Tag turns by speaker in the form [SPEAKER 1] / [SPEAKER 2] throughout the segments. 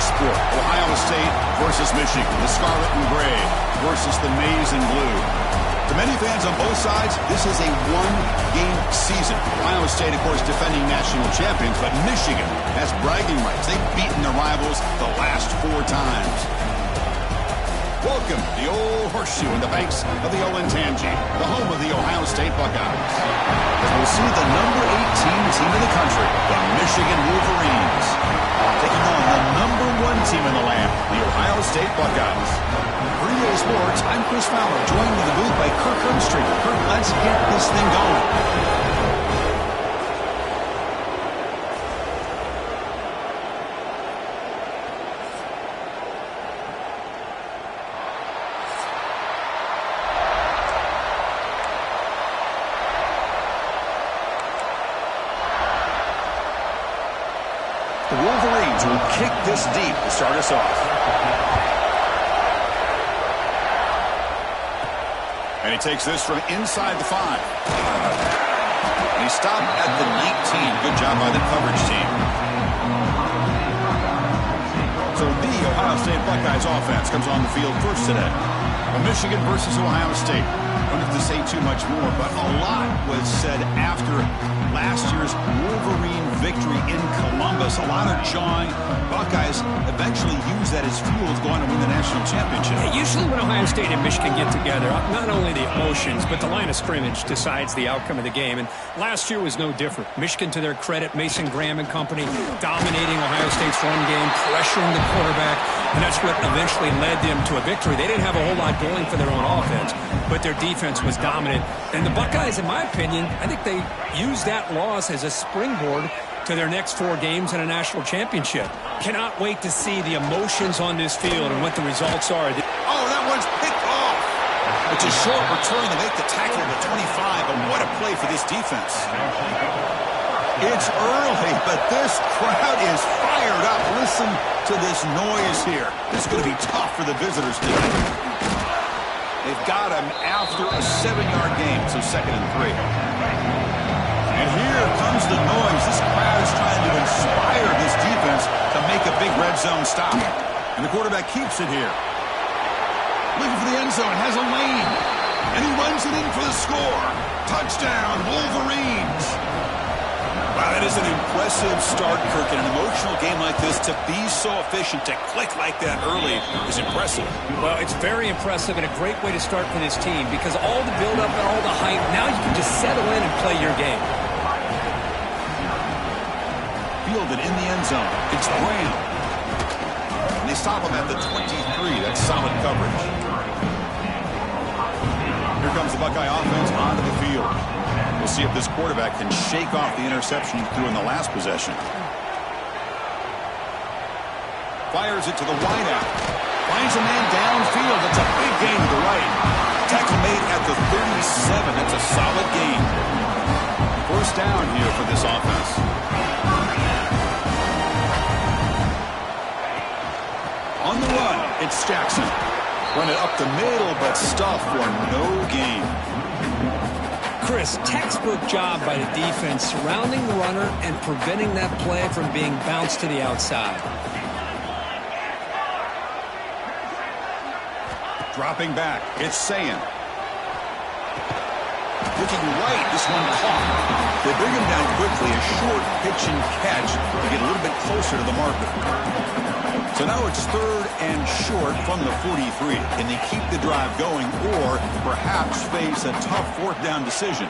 [SPEAKER 1] sport. Ohio State versus Michigan. The scarlet and gray versus the maize and blue. To many fans on both sides, this is a one-game season. Ohio State, of course, defending national champions, but Michigan has bragging rights. They've beaten their rivals the last 4 times. Welcome to the old horseshoe in the banks of the Olentangy, the home of the Ohio State Buckeyes. As we'll see the number 18 team in the country, the Michigan Wolverines, taking on the number 1 team in the land, the Ohio State Buckeyes. For EA Sports, I'm Chris Fowler, joined in the booth by Kirk Hermstreet. Kirk, let's get this thing going. The Wolverines will kick this deep to start us off. And he takes this from inside the 5. And he stopped at the 19. Good job by the coverage team. So the Ohio State Buckeyes offense comes on the field first today. Michigan versus Ohio State. Don't have to say too much more, but a lot was said after last year's Wolverine victory in Columbus. A lot of jawing. Buckeyes eventually use that as fuel to go on and win the national championship.
[SPEAKER 2] Usually when Ohio State and Michigan get together, not only the emotions, but the line of scrimmage decides the outcome of the game. And last year was no different. Michigan, to their credit, Mason Graham and company, dominating Ohio State's run game, pressuring the quarterback, and that's what eventually led them to a victory. They didn't have a whole lot going for their own offense, but their defense was dominant. And the Buckeyes, in my opinion, I think they used that loss as a springboard to their next 4 games in a national championship. Cannot wait to see the emotions on this field and what the results are.
[SPEAKER 1] Oh, that one's picked off. It's a short return to make the tackle at the 25, but what a play for this defense. It's early, but this crowd is fired up. Listen to this noise here. This is going to be tough for the visitors tonight. They've got him after a 7-yard game, so 2nd and 3. And here comes the noise. This crowd is trying to inspire this defense to make a big red zone stop. And the quarterback keeps it here. Looking for the end zone, has a lane. And he runs it in for the score. Touchdown, Wolverines. Wow, that is an impressive start, Kirk. In an emotional game like this, to be so efficient, to click like that early is impressive.
[SPEAKER 2] Well, it's very impressive and a great way to start for this team because all the build-up and all the hype, now you can just settle in and play your game.
[SPEAKER 1] Fielded in the end zone. It's Graham. And they stop him at the 23. That's solid coverage. Here comes the Buckeye offense onto the field. We'll see if this quarterback can shake off the interception he threw in the last possession. Fires it to the wideout. Finds a man downfield. That's a big gain to the right. Tackle made at the 37. That's a solid gain. First down here for this offense. On the run, it's Jackson. Run it up the middle, but stuff for no gain.
[SPEAKER 2] Chris, textbook job by the defense surrounding the runner and preventing that play from being bounced to the outside.
[SPEAKER 1] Dropping back, it's Sayan. Looking right, this one caught. They bring him down quickly, a short pitch and catch to get a little bit closer to the marker. So now it's 3rd and short from the 43. Can they keep the drive going or perhaps face a tough 4th down decision?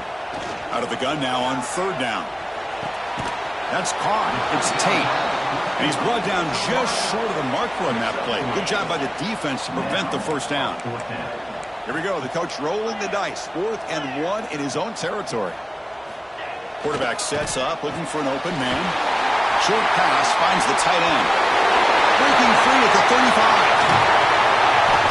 [SPEAKER 1] Out of the gun now on 3rd down. That's caught. It's Tate. And he's brought down just short of the marker on that play. Good job by the defense to prevent the first down. Here we go. The coach rolling the dice. 4th and 1 in his own territory. Quarterback sets up, looking for an open man. Short pass finds the tight end. Breaking free at the 35.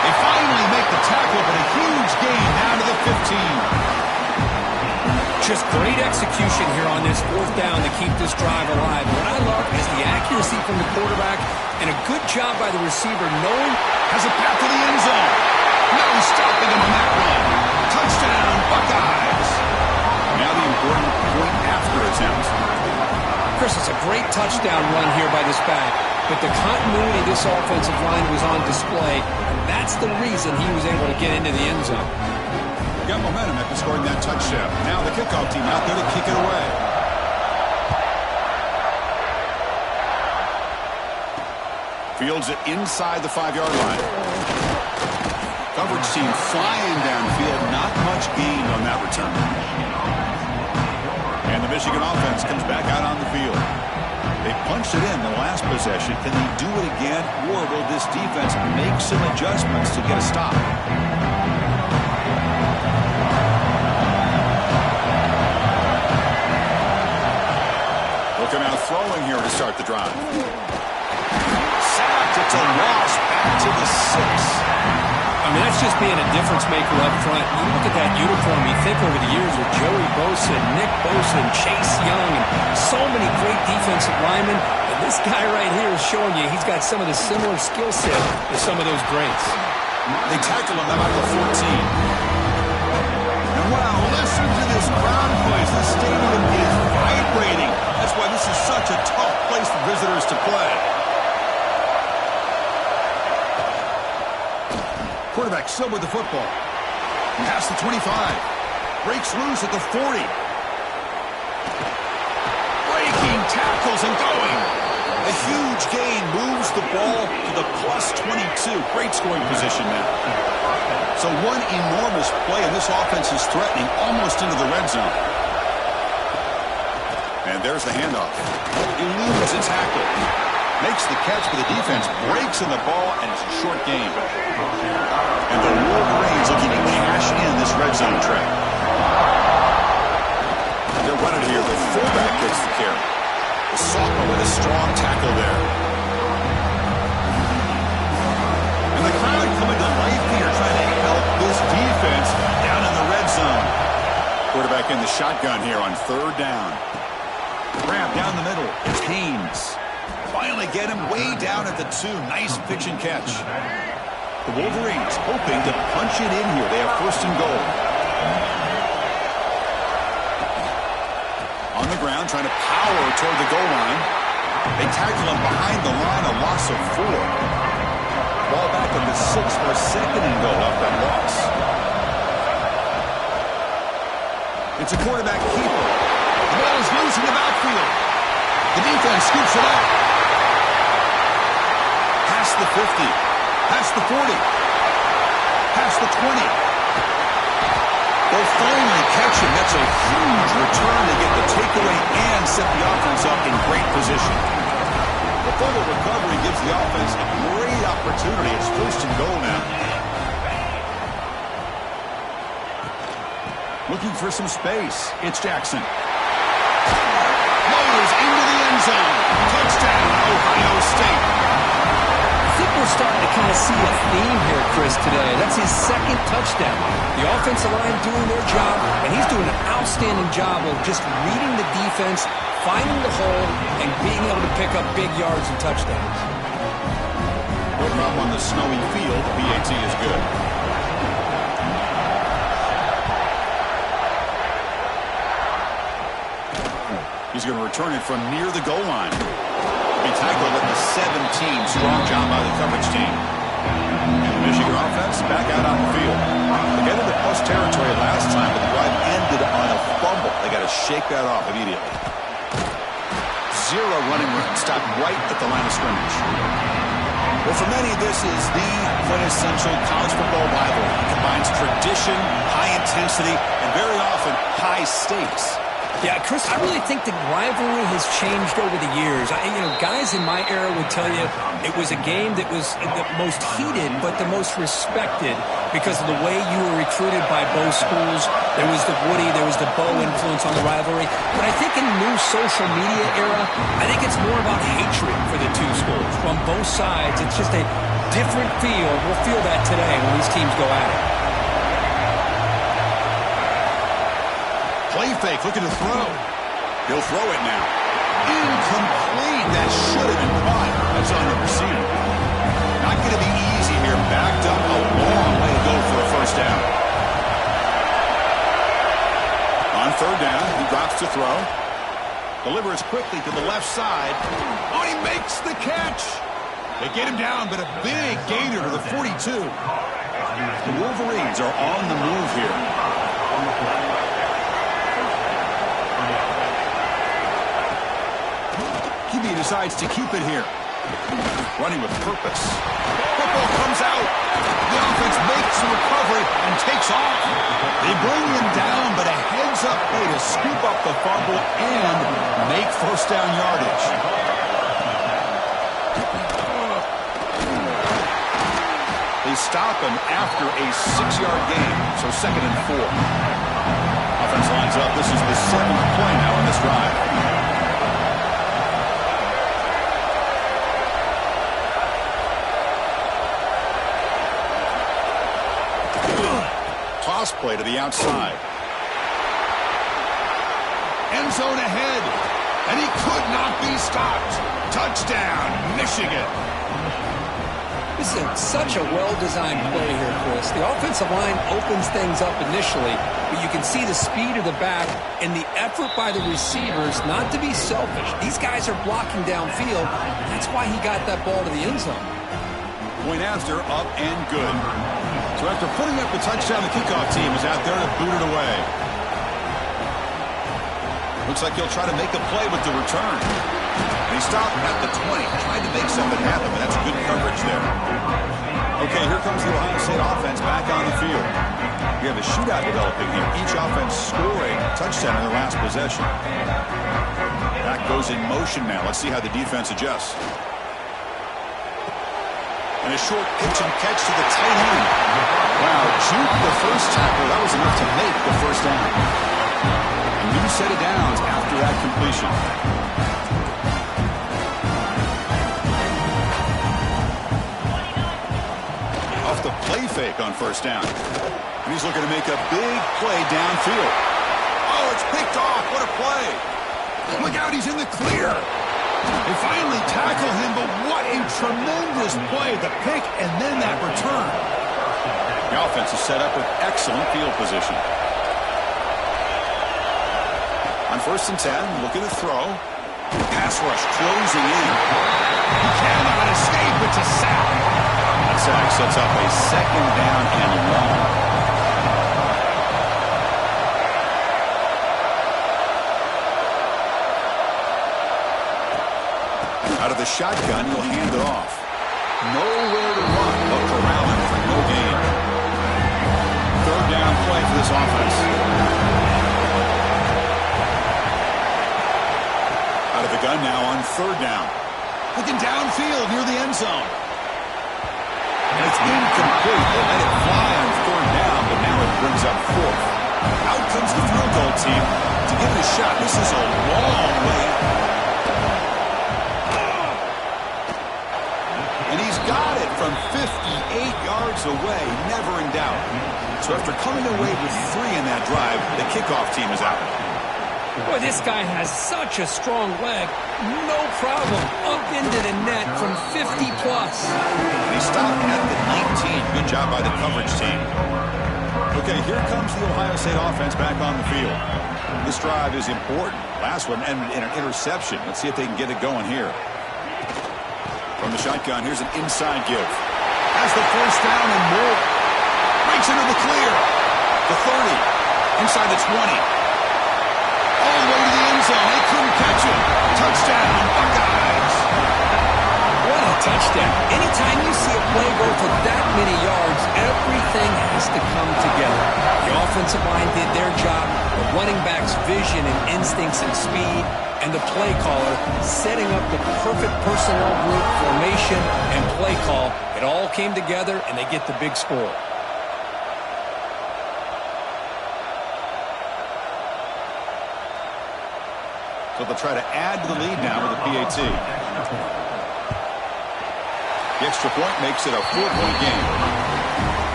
[SPEAKER 1] They finally make the tackle, but a huge gain down to the 15.
[SPEAKER 2] Just great execution here on this 4th down to keep this drive alive. What I love is the accuracy from the quarterback and a good job by the receiver knowing
[SPEAKER 1] has a path to the end zone. No stopping him on that run. Touchdown, Buckeyes. Now the important point after attempt.
[SPEAKER 2] Chris, it's a great touchdown run here by this back. but the continuity of this offensive line was on display, and that's the reason he was able to get into the end zone.
[SPEAKER 1] Got momentum after scoring that touchdown. Now the kickoff team out there to kick it away. Fields it inside the 5-yard line. Coverage team flying downfield. Not much gain on that return. And the Michigan offense comes back out on the field. They punched it in the last possession. Can they do it again, or will this defense make some adjustments to get a stop? Looking out throwing here to start the drive. Sacked. It's a loss back to the 6.
[SPEAKER 2] I mean, that's just being a difference maker up front. You look at that uniform, you think over the years with Joey Bosa, Nick Bosa, and Chase Young, and so many great defensive linemen. And this guy right here is showing you he's got some of the similar skill set to some of those greats.
[SPEAKER 1] They tackle him about the 14. And wow, listen to this crowd noise. The stadium is vibrating. That's why this is such a tough place for visitors to play. Quarterback still with the football. Past the 25. Breaks loose at the 40. Breaking tackles and going. A huge gain moves the ball to the plus 22. Great scoring position now. So one enormous play, and this offense is threatening almost into the red zone. And there's the handoff. Eludes a tackle. Makes the catch, but the defense breaks in the ball, and it's a short game. And the Wolverines looking to cash in this red zone trap. They're running here. The fullback gets the carry. The sophomore with a strong tackle there. And the crowd coming to life here, trying to help this defense down in the red zone. Quarterback in the shotgun here on 3rd down. Grab down the middle. It's Haynes. Finally get him way down at the 2. Nice pitch and catch. The Wolverines hoping to punch it in here. They have 1st and goal. On the ground, trying to power toward the goal line. They tackle him behind the line, a loss of 4. Ball back at the 6 for a 2nd and goal off that loss. It's a quarterback keeper. The ball is loose in the backfield. The defense scoops it up. Past the 50. Past the 40. Past the 20. They'll finally catch him. That's a huge return to get the takeaway and set the offense up in great position. The fumble recovery gives the offense a great opportunity. It's 1st and goal now. Looking for some space. It's Jackson. Motors into the end zone. Touchdown, Ohio State.
[SPEAKER 2] I think we're starting to kind of see a theme here, Chris, today. That's his 2nd touchdown. The offensive line doing their job, and he's doing an outstanding job of just reading the defense, finding the hole, and being able to pick up big yards and touchdowns.
[SPEAKER 1] Putting up on the snowy field, PAT is good. He's going to return it from near the goal line. Be tackled at the 17. Strong job by the coverage team. And the Michigan offense back out on the field. They got into plus territory last time, but the drive ended on a fumble. They got to shake that off immediately. 0 running room. Stopped right at the line of scrimmage. Well, for many, this is the quintessential college football rivalry. It combines tradition, high intensity, and very often high stakes.
[SPEAKER 2] Yeah, Chris, I really think the rivalry has changed over the years. Guys in my era would tell you it was a game that was the most heated but the most respected because of the way you were recruited by both schools. There was the Woody, there was the Bo influence on the rivalry. But I think in the new social media era, I think it's more about hatred for the two schools. From both sides, it's just a different feel. We'll feel that today when these teams go at it.
[SPEAKER 1] Play fake, looking to throw. He'll throw it now. Incomplete. That should have been caught. That's on the receiver. Not going to be easy here. Backed up a long way to go for a 1st down. On 3rd down, he drops to throw. Delivers quickly to the left side. Oh, he makes the catch. They get him down, but a big gainer to the 42. The Wolverines are on the move here. QB decides to keep it here. Running with purpose. Football comes out. The offense makes the recovery and takes off. They bring him down, but a heads-up play to scoop up the fumble and make first down yardage. They stop him after a 6-yard gain, so 2nd and 4. Offense lines up. This is the 7th play now in this drive. Toss play to the outside. End zone ahead, and he could not be stopped. Touchdown, Michigan.
[SPEAKER 2] This is such a well-designed play here, Chris. The offensive line opens things up initially, but you can see the speed of the back and the effort by the receivers not to be selfish. These guys are blocking downfield. That's why he got that ball to the end zone.
[SPEAKER 1] Point after, up and good. So after putting up the touchdown, the kickoff team is out there to boot it away. Looks like he'll try to make a play with the return. He stopped at the 20, tried to make something happen, but that's good coverage there. Okay, here comes the Ohio State offense back on the field. We have a shootout developing here. Each offense scoring a touchdown in their last possession. Back goes in motion now. Let's see how the defense adjusts. And a short pitch and catch to the tight end. Wow, juked the first tackle. That was enough to make the first down. A new set of downs after that completion. Off the play fake on first down. And he's looking to make a big play downfield. Oh, it's picked off. What a play. Look out, he's in the clear. They finally tackle him, but what a tremendous play. The pick and then that return. The offense is set up with excellent field position. On 1st and 10, looking to throw. Pass rush closing in. He cannot escape. It's a sack. That sack sets up a 2nd down and long. Out of the shotgun, he'll hand it off. Nowhere to run, but corralling for no gain. 3rd down play for this offense. Out of the gun now on 3rd down. Looking downfield near the end zone. And it's incomplete. They let it fly on 3rd down, but now it brings up 4th. Out comes the field goal team to give it a shot. This is a long way out. And he's got it from 58 yards away, never in doubt. So after coming away with 3 in that drive, the kickoff team is out.
[SPEAKER 2] Boy, this guy has such a strong leg. No problem. Up into the net from 50-plus.
[SPEAKER 1] And he stopped at the 19. Good job by the coverage team. Okay, here comes the Ohio State offense back on the field. This drive is important. Last one ended in an interception. Let's see if they can get it going here. From the shotgun, here's an inside give. Has the first down and more. Breaks into the clear. The 30. Inside the 20. All the way to the end zone. They couldn't catch him. Touchdown, Buckeyes.
[SPEAKER 2] What a touchdown. Anytime you see a play go for that many yards, everything has to come together. The offensive line did their job. The running back's vision and instincts and speed. And the play caller setting up the perfect personnel group, formation, and play call. It all came together, and they get the big score.
[SPEAKER 1] So they'll try to add to the lead now with a PAT. The extra point makes it a 4-point game.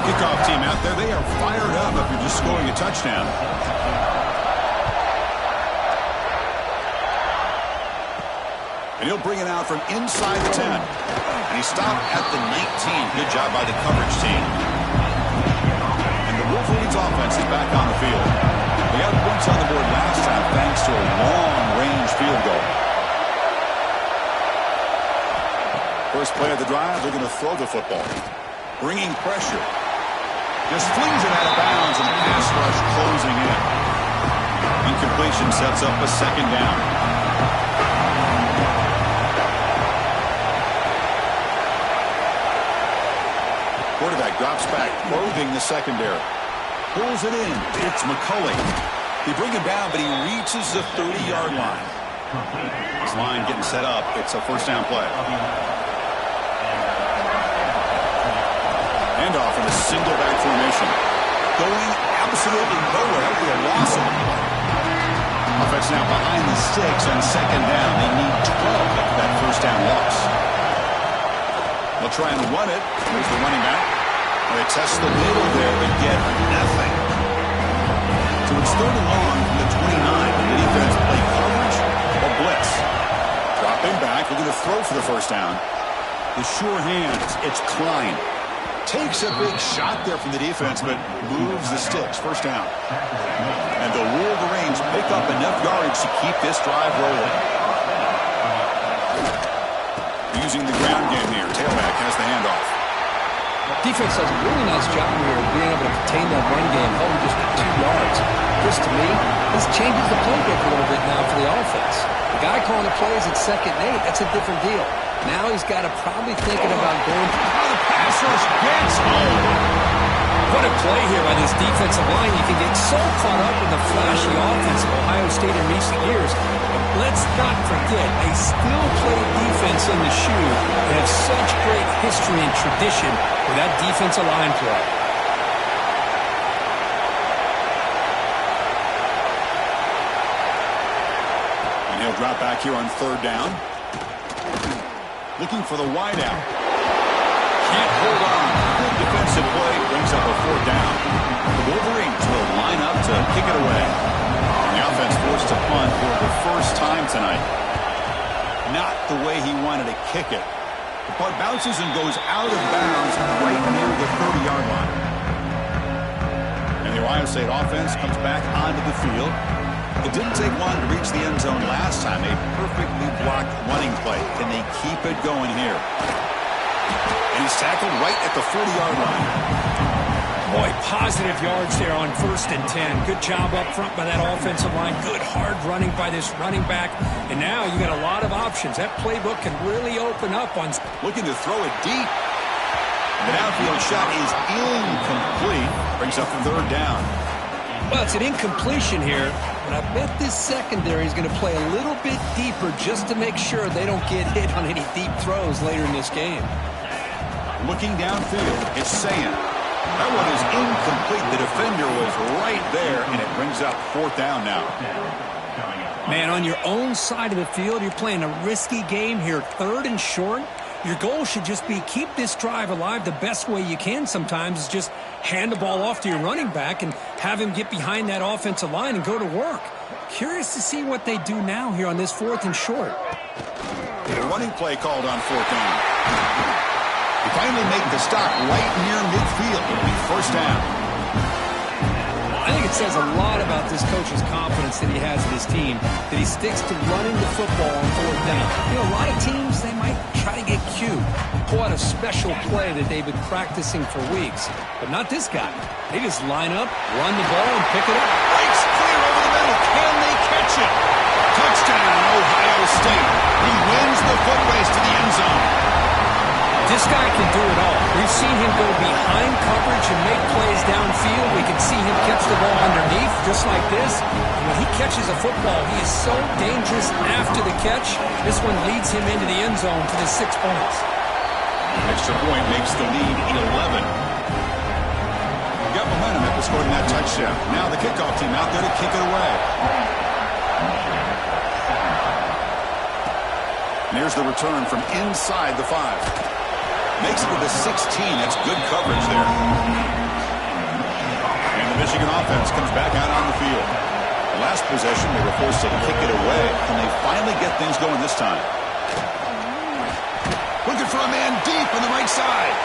[SPEAKER 1] Kickoff team out there, they are fired up after just scoring a touchdown. And And he'll bring it out from inside the 10. And he stopped at the 19. Good job by the coverage team. And the Wolverines offense is back on the field. They had points on the board last time thanks to a long-range field goal. First play of the drive, they're going to throw the football. Bringing pressure. Just flings it out of bounds and pass rush closing in. Incompletion sets up a second down. Quarterback drops back, probing the secondary. Pulls it in. It's McCulley. They bring him down, but he reaches the 30-yard line. This line getting set up. It's a first down play. Handoff in a single back formation. Going absolutely nowhere. That would be a loss of the play. Offense now behind the sticks on second down. They need 12 after that first down loss. They'll try and run it. Here's the running back. They test the middle there but get nothing. So it's third and long from the 29. The defense play coverage or blitz. Dropping back. We're going to throw for the first down. The sure hands. It's Klein. Takes a big shot there from the defense, but moves the sticks. First down. And the Wolverines pick up enough yardage to keep this drive rolling. Using the ground game here. Tailback has the handoff.
[SPEAKER 2] Defense does a really nice job here of being able to contain that run game, holding just 2 yards. This, to me, this changes the playbook a little bit now for the offense. The guy calling the plays at 2nd and 8, that's a different deal. Now he's got to probably thinking about going.
[SPEAKER 1] The pass rush gets home.
[SPEAKER 2] What a play here by this defensive line. You can get so caught up in the flashy offense of Ohio State in recent years. But let's not forget, they still play defense in the shoe. They have such great history and tradition with that defensive line play.
[SPEAKER 1] And he'll drop back here on third down. Looking for the wideout. Can't hold on. Good defensive play. Brings up a fourth down. The Wolverines will line up to kick it away. And the offense forced to punt for the first time tonight. Not the way he wanted to kick it. The punt bounces and goes out of bounds right near the 30-yard line. And the Ohio State offense comes back onto the field. It didn't take long to reach the end zone last time. A perfectly blocked running play. Can they keep it going here? And he's tackled right at the 40-yard line.
[SPEAKER 2] Boy, positive yards there on 1st and 10. Good job up front by that offensive line. Good hard running by this running back. And now you got a lot of options. That playbook can really open up on.
[SPEAKER 1] Looking to throw it deep. The downfield shot is incomplete. Brings up third down.
[SPEAKER 2] Well, it's an incompletion here, but I bet this secondary is going to play a little bit deeper just to make sure they don't get hit on any deep throws later in this game.
[SPEAKER 1] Looking downfield, it's Sayan. That one is incomplete. The defender was right there, and it brings up fourth down now.
[SPEAKER 2] Man, on your own side of the field, you're playing a risky game here. 3rd and short. Your goal should just be keep this drive alive the best way you can sometimes is just hand the ball off to your running back and have him get behind that offensive line and go to work. Curious to see what they do now here on this 4th and short.
[SPEAKER 1] A running play called on fourth down. They finally make the stop right near midfield. It'll be first down.
[SPEAKER 2] I think it says a lot about this coach's confidence that he has in his team, that he sticks to running the football on 4th down. You know, a lot of teams, they might try to get cute, pull out a special play that they've been practicing for weeks. But not this guy. They just line up, run the ball, and pick it up.
[SPEAKER 1] Breaks clear over the middle. Can they catch it? Touchdown, Ohio State. He wins the foot race to the end zone.
[SPEAKER 2] This guy can do it all. We've seen him go behind coverage and make plays downfield. We can see him catch the ball underneath, just like this. And when he catches a football, he is so dangerous after the catch. This one leads him into the end zone for the 6 points.
[SPEAKER 1] Extra point makes the lead 11. Got momentum after scoring that touchdown. Now the kickoff team out there to kick it away. And here's the return from inside the 5. Makes it to the 16. That's good coverage there. And the Michigan offense comes back out on the field. The last possession, they were forced to kick it away. Can they finally get things going this time? looking for a man deep on the right side.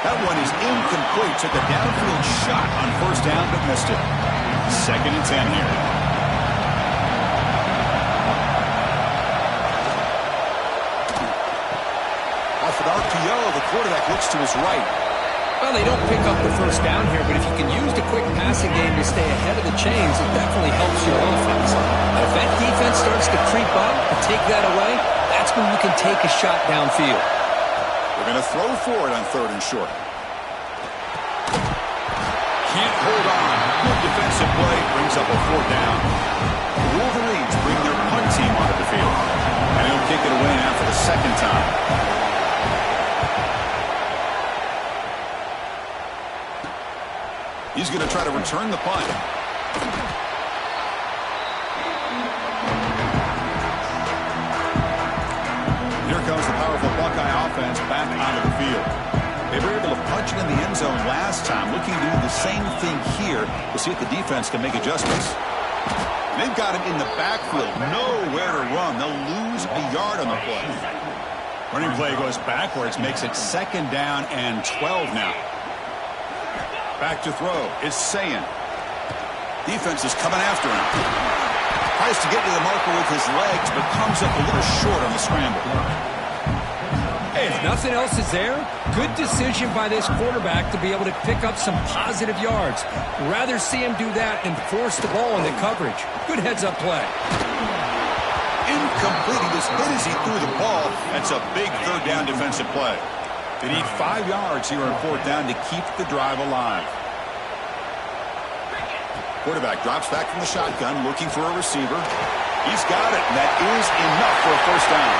[SPEAKER 1] That one is incomplete. Took a downfield shot on first down, but missed it. 2nd and 10 here. Off an RPO, the quarterback looks to his right.
[SPEAKER 2] Well, they don't pick up the first down here, but if you can use the quick passing game to stay ahead of the chains, it definitely helps your offense. But if that defense starts to creep up and take that away, that's when you can take a shot downfield.
[SPEAKER 1] They're going to throw for it on 3rd and short. Can't hold on. Good defensive play. Brings up a 4th down. The Wolverines bring their punt team onto the field. And they'll kick it away now for the 2nd time. He's going to try to return the punt. Here comes the powerful Buckeye offense back onto the field. They were able to punch it in the end zone last time. Looking to do the same thing here to see if the defense can make adjustments. They've got him in the backfield. Nowhere to run. They'll lose a yard on the play. Running play goes backwards. Makes it 2nd down and 12 now. Back to throw is Sayin. Defense is coming after him. Tries to get to the marker with his legs, but comes up a little short on the scramble.
[SPEAKER 2] Hey, if nothing else is there, good decision by this quarterback to be able to pick up some positive yards. Rather see him do that than force the ball into coverage. Good heads-up play.
[SPEAKER 1] Incomplete. He was hit as he threw the ball. That's a big 3rd down defensive play. They need 5 yards here on 4th down to keep the drive alive. Quarterback drops back from the shotgun, looking for a receiver. He's got it, and that is enough for a 1st down.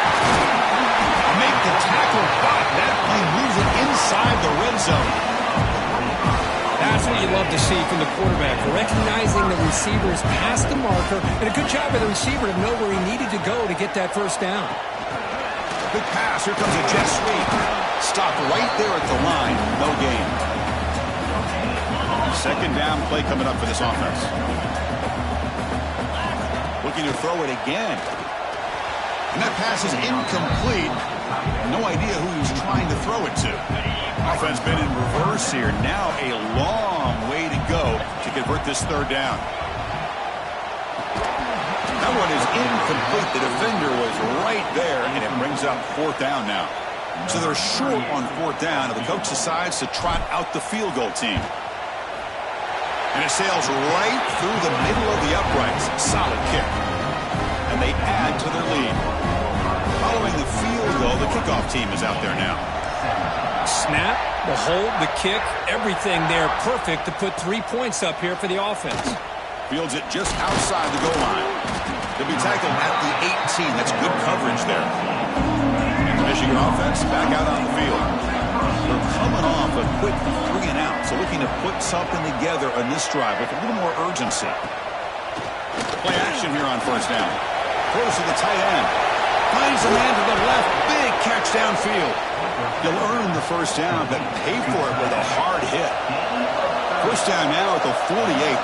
[SPEAKER 1] Make the tackle, but that play moves it inside the red zone.
[SPEAKER 2] That's what you love to see from the quarterback, recognizing the receiver is past the marker, and a good job by the receiver to know where he needed to go to get that 1st down.
[SPEAKER 1] Big pass. Here comes a jet sweep. Stopped right there at the line. No gain. 2nd down play coming up for this offense. Looking to throw it again. And that pass is incomplete. No idea who he was trying to throw it to. Offense been in reverse here. Now a long way to go to convert this 3rd down. That one is incomplete. The defender was right there, and it brings up 4th down now. So they're short on 4th down, and the coach decides to trot out the field goal team. And it sails right through the middle of the uprights. Solid kick. And they add to their lead. Following the field goal, the kickoff team is out there now.
[SPEAKER 2] Snap, the hold, the kick, everything there perfect to put 3 points up here for the offense.
[SPEAKER 1] Fields it just outside the goal line. They'll be tackled at the 18. That's good coverage there. And the Michigan offense back out on the field. They're coming off a quick 3 and out, so looking to put something together on this drive with a little more urgency. Play action here on 1st down. Throws to the tight end. Finds a man to the left. Big catch downfield. You'll earn the 1st down, but pay for it with a hard hit. 1st down now at the 48.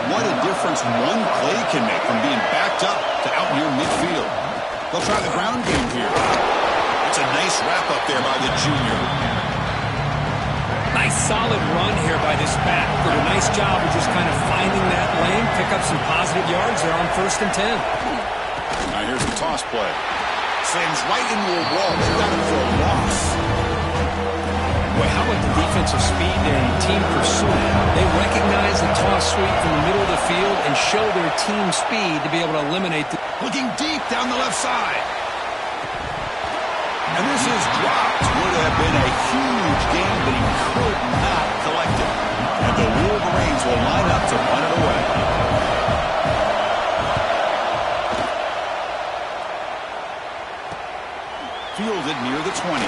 [SPEAKER 1] What a difference one play can make from being backed up to out near midfield. They'll try the ground game here. It's a nice wrap up there by the junior.
[SPEAKER 2] Nice solid run here by this back. Did a nice job of just kind of finding that lane, pick up some positive yards there on 1st and 10.
[SPEAKER 1] Now here's the toss play. Slams right into a wall. They've got him for a loss.
[SPEAKER 2] Boy, how about the defensive speed there and team pursuit? They recognize the toss sweep from the middle of the field and show their team speed to be able to eliminate the...
[SPEAKER 1] Looking deep down the left side. And this is dropped. Would have been a huge game, but he could not collect it. And the Wolverines will line up to punt it away. Fielded near the 20.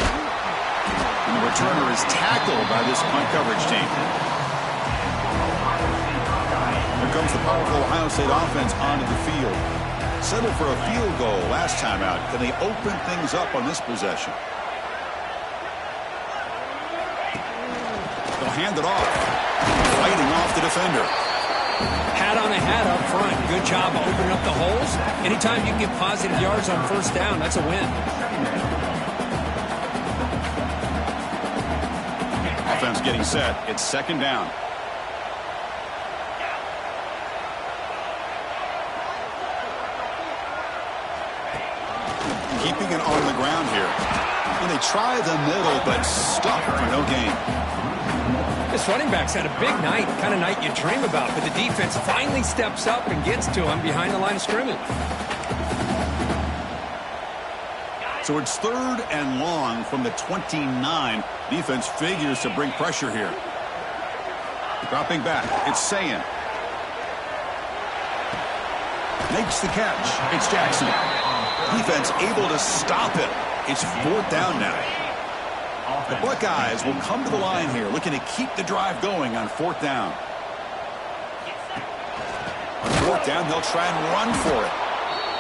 [SPEAKER 1] And the returner is tackled by this punt coverage team. Here comes the powerful Ohio State offense onto the field. Settled for a field goal last time out. Can they open things up on this possession? They'll hand it off. Fighting off the defender.
[SPEAKER 2] Hat on a hat up front. Good job of opening up the holes. Anytime you can get positive yards on 1st down, that's a win.
[SPEAKER 1] defense getting set. It's second down. Keeping it on the ground here. And they try the middle, but stuck for no gain.
[SPEAKER 2] This running back's had a big night, kind of night you dream about, but the defense finally steps up and gets to him behind the line of scrimmage.
[SPEAKER 1] So it's third and long from the 29. Defense figures to bring pressure here. Dropping back, it's Sayin. Makes the catch. It's Jackson. Defense able to stop it. It's fourth down now. The Buckeyes will come to the line here, looking to keep the drive going on fourth down. On fourth down, they'll try and run for it.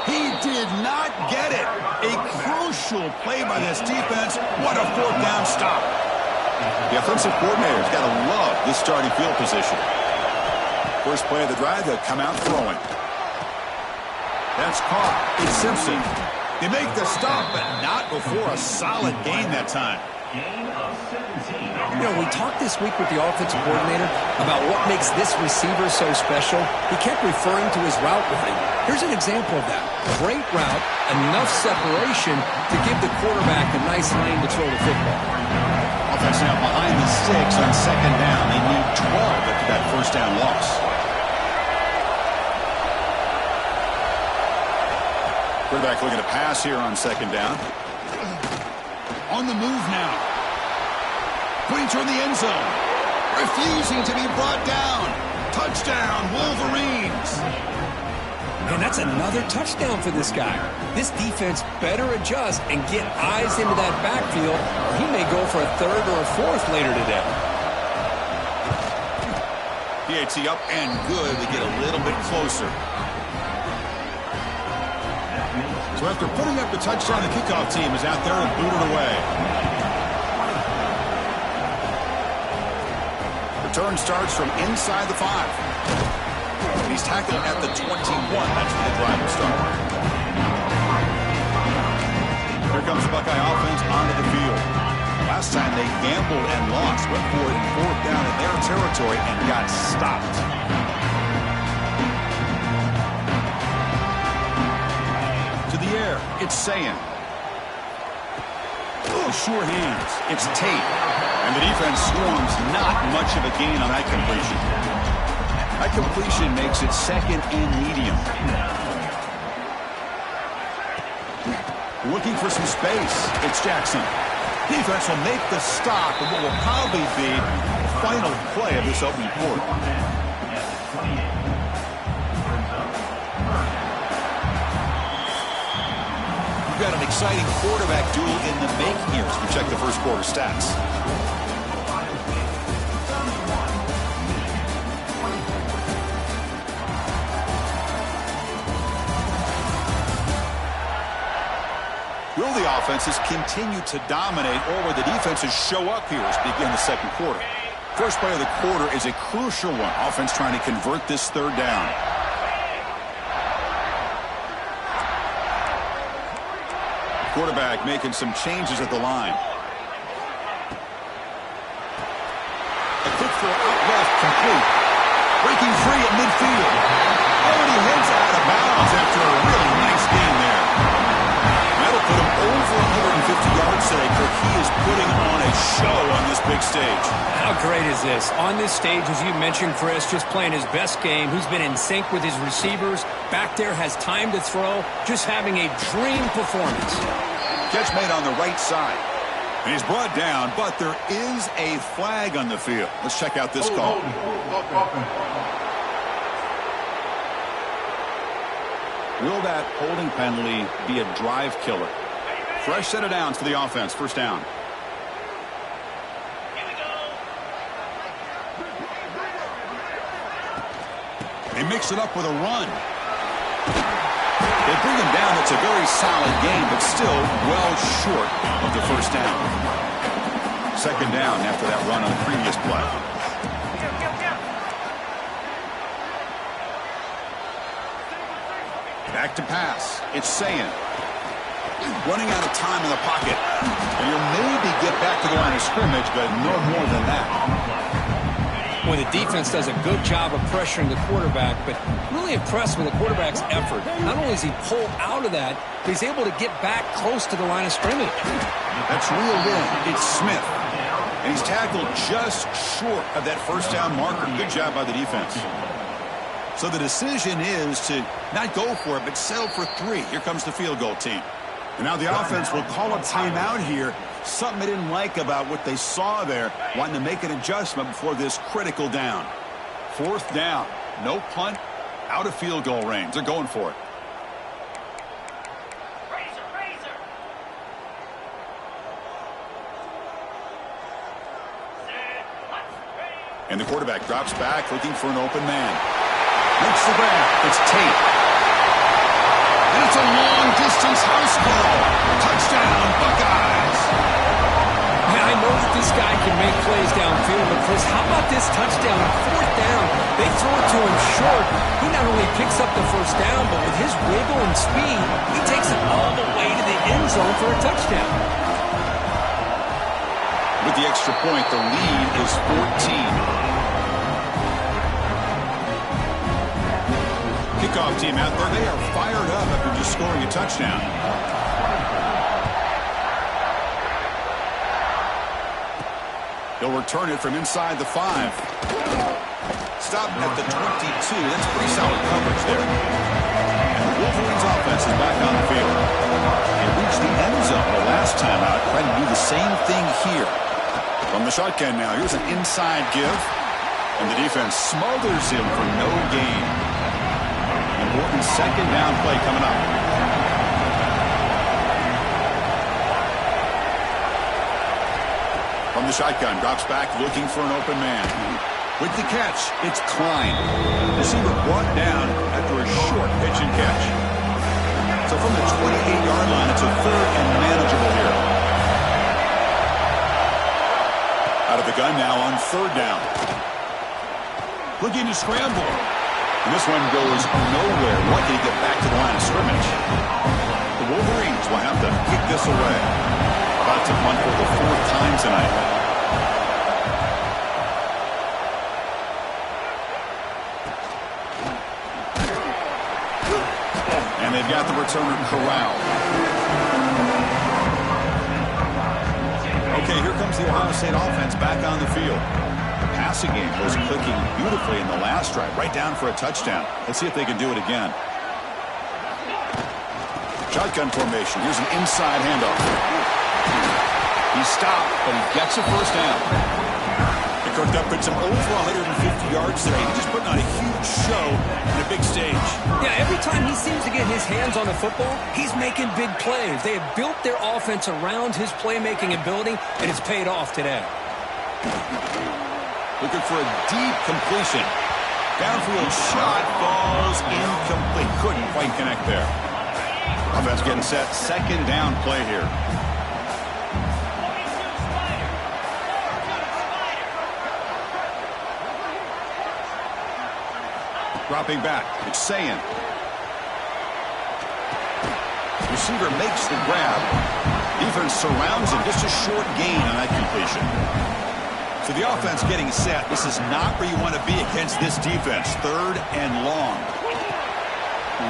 [SPEAKER 1] He did not get it. A crucial play by this defense. What a fourth down stop. The offensive coordinator's got to love this starting field position. First play of the drive, they'll come out throwing. That's caught. It's Simpson. They make the stop, but not before a solid gain that time.
[SPEAKER 2] You know, we talked this week with the offensive coordinator about what makes this receiver so special. He kept referring to his route line. Here's an example of that. Great route, enough separation to give the quarterback a nice lane to throw the football.
[SPEAKER 1] Offense now behind the sticks on second down. They need 12 after that first down loss. Quarterback looking to pass here on second down. On the move now. Putting toward the end zone. Refusing to be brought down. Touchdown, Wolverines.
[SPEAKER 2] And that's another touchdown for this guy. This defense better adjust and get eyes into that backfield, or he may go for a third or a fourth later today.
[SPEAKER 1] PAT up and good to get a little bit closer. So after putting up the touchdown, the kickoff team is out there and booted away. Return starts from inside the 5. He's tackled at the 21. That's where the drive will start. Here comes the Buckeye offense onto the field. Last time they gambled and lost, went for it fourth down in their territory and got stopped. To the air, it's Sayin. Sure hands. It's Tate. And the defense swarms. Not much of a gain on that completion. That completion makes it second and medium. Looking for some space. It's Jackson. Defense will make the stop of what will probably be the final play of this opening quarter. We've got an exciting quarterback duel in the making here as we check the first quarter stats. Will the offenses continue to dominate, or will the defenses show up here as we begin the second quarter? First play of the quarter is a crucial one. Offense trying to convert this third down. Quarterback making some changes at the line. A quick throw out left, complete. Breaking free at midfield. Oh, and he heads out of bounds after a really nice game there. That'll put him over 150 yards today, Kirk. He is putting on a show on this big stage.
[SPEAKER 2] How great is this? On this stage, as you mentioned, Chris, just playing his best game. He's been in sync with his receivers. Back there, has time to throw. Just having a dream performance.
[SPEAKER 1] Catch made on the right side. And he's brought down, but there is a flag on the field. Let's check out this call. Will that holding penalty be a drive killer? Fresh set of downs for the offense. First down. They mix it up with a run. They bring him down. It's a very solid game, but still well short of the first down. Second down after that run on the previous play. Back to pass. It's Sayin. Running out of time in the pocket. And he'll maybe get back to the line of scrimmage, but no more than that.
[SPEAKER 2] Well, the defense does a good job of pressuring the quarterback, but really impressed with the quarterback's effort. Not only does he pull out of that, but he's able to get back close to the line of scrimmage.
[SPEAKER 1] That's reeled in. It's Smith. And he's tackled just short of that first down marker. Good job by the defense. So the decision is to not go for it, but settle for 3. Here comes the field goal team. And now the offense will call a timeout here. Something they didn't like about what they saw there, wanting to make an adjustment before this critical down. 4th down. No punt. Out of field goal range. They're going for it. And the quarterback drops back, looking for an open man. Makes the grab. It's Tate. And it's a long-distance house call. Touchdown, Buckeyes.
[SPEAKER 2] Man, I know that this guy can make plays downfield, but Chris, how about this touchdown on 4th down? They throw it to him short. He not only picks up the first down, but with his wiggle and speed, he takes it all the way to the end zone for a touchdown.
[SPEAKER 1] With the extra point, the lead is 14. Kickoff team out there. They are fired up after just scoring a touchdown. He'll return it from inside the 5. Stopped at the 22. That's pretty solid coverage there. And the Wolverines offense is back on the field. They reached the end zone the last time out. Trying to do the same thing here. From the shotgun now, here's an inside give. And the defense smothers him for no gain. Important 2nd down play coming up. From the shotgun, drops back, looking for an open man. With the catch, it's Klein. Receiver brought down after a short pitch and catch. So from the 28-yard line, it's a 3rd and manageable here. Out of the gun now on 3rd down. Looking to scramble. And this one goes nowhere. Lucky to get back to the line of scrimmage. The Wolverines will have to kick this away. About to punt for the 4th time tonight. And they've got the returner corralled. Okay, here comes the Ohio State offense back on the field. Passing game was clicking beautifully in the last drive, right down for a touchdown. Let's see if they can do it again. Shotgun formation. Here's an inside handoff. He stopped, but he gets a first down. He cooked up at some over 150 yards today. He's just putting on a huge show on a big stage.
[SPEAKER 2] Yeah, every time he seems to get his hands on the football, he's making big plays. They have built their offense around his playmaking ability, and it's paid off today.
[SPEAKER 1] Looking for a deep completion. Downfield shot falls incomplete. Couldn't quite connect there. Offense getting set. 2nd down play here. Dropping back. It's Sayin. Receiver makes the grab. Defense surrounds him. Just a short gain on that completion. So the offense getting set. This is not where you want to be against this defense. 3rd and long.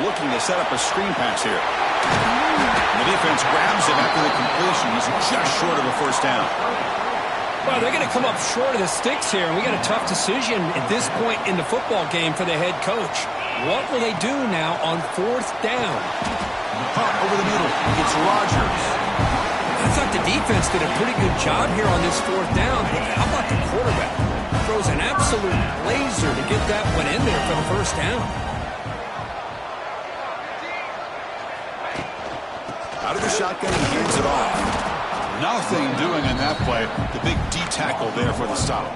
[SPEAKER 1] Looking to set up a screen pass here. And the defense grabs it after the completion. He's just short of a first down.
[SPEAKER 2] Well, they're going to come up short of the sticks here, and we got a tough decision at this point in the football game for the head coach. What will they do now on 4th down?
[SPEAKER 1] Punt over the middle. It's Rodgers.
[SPEAKER 2] I thought the defense did a pretty good job here on this 4th down. But how about the quarterback? Throws an absolute laser to get that one in there for the first down.
[SPEAKER 1] Out of the shotgun, he hands it off. Nothing doing in that play. The big D tackle there for the stop.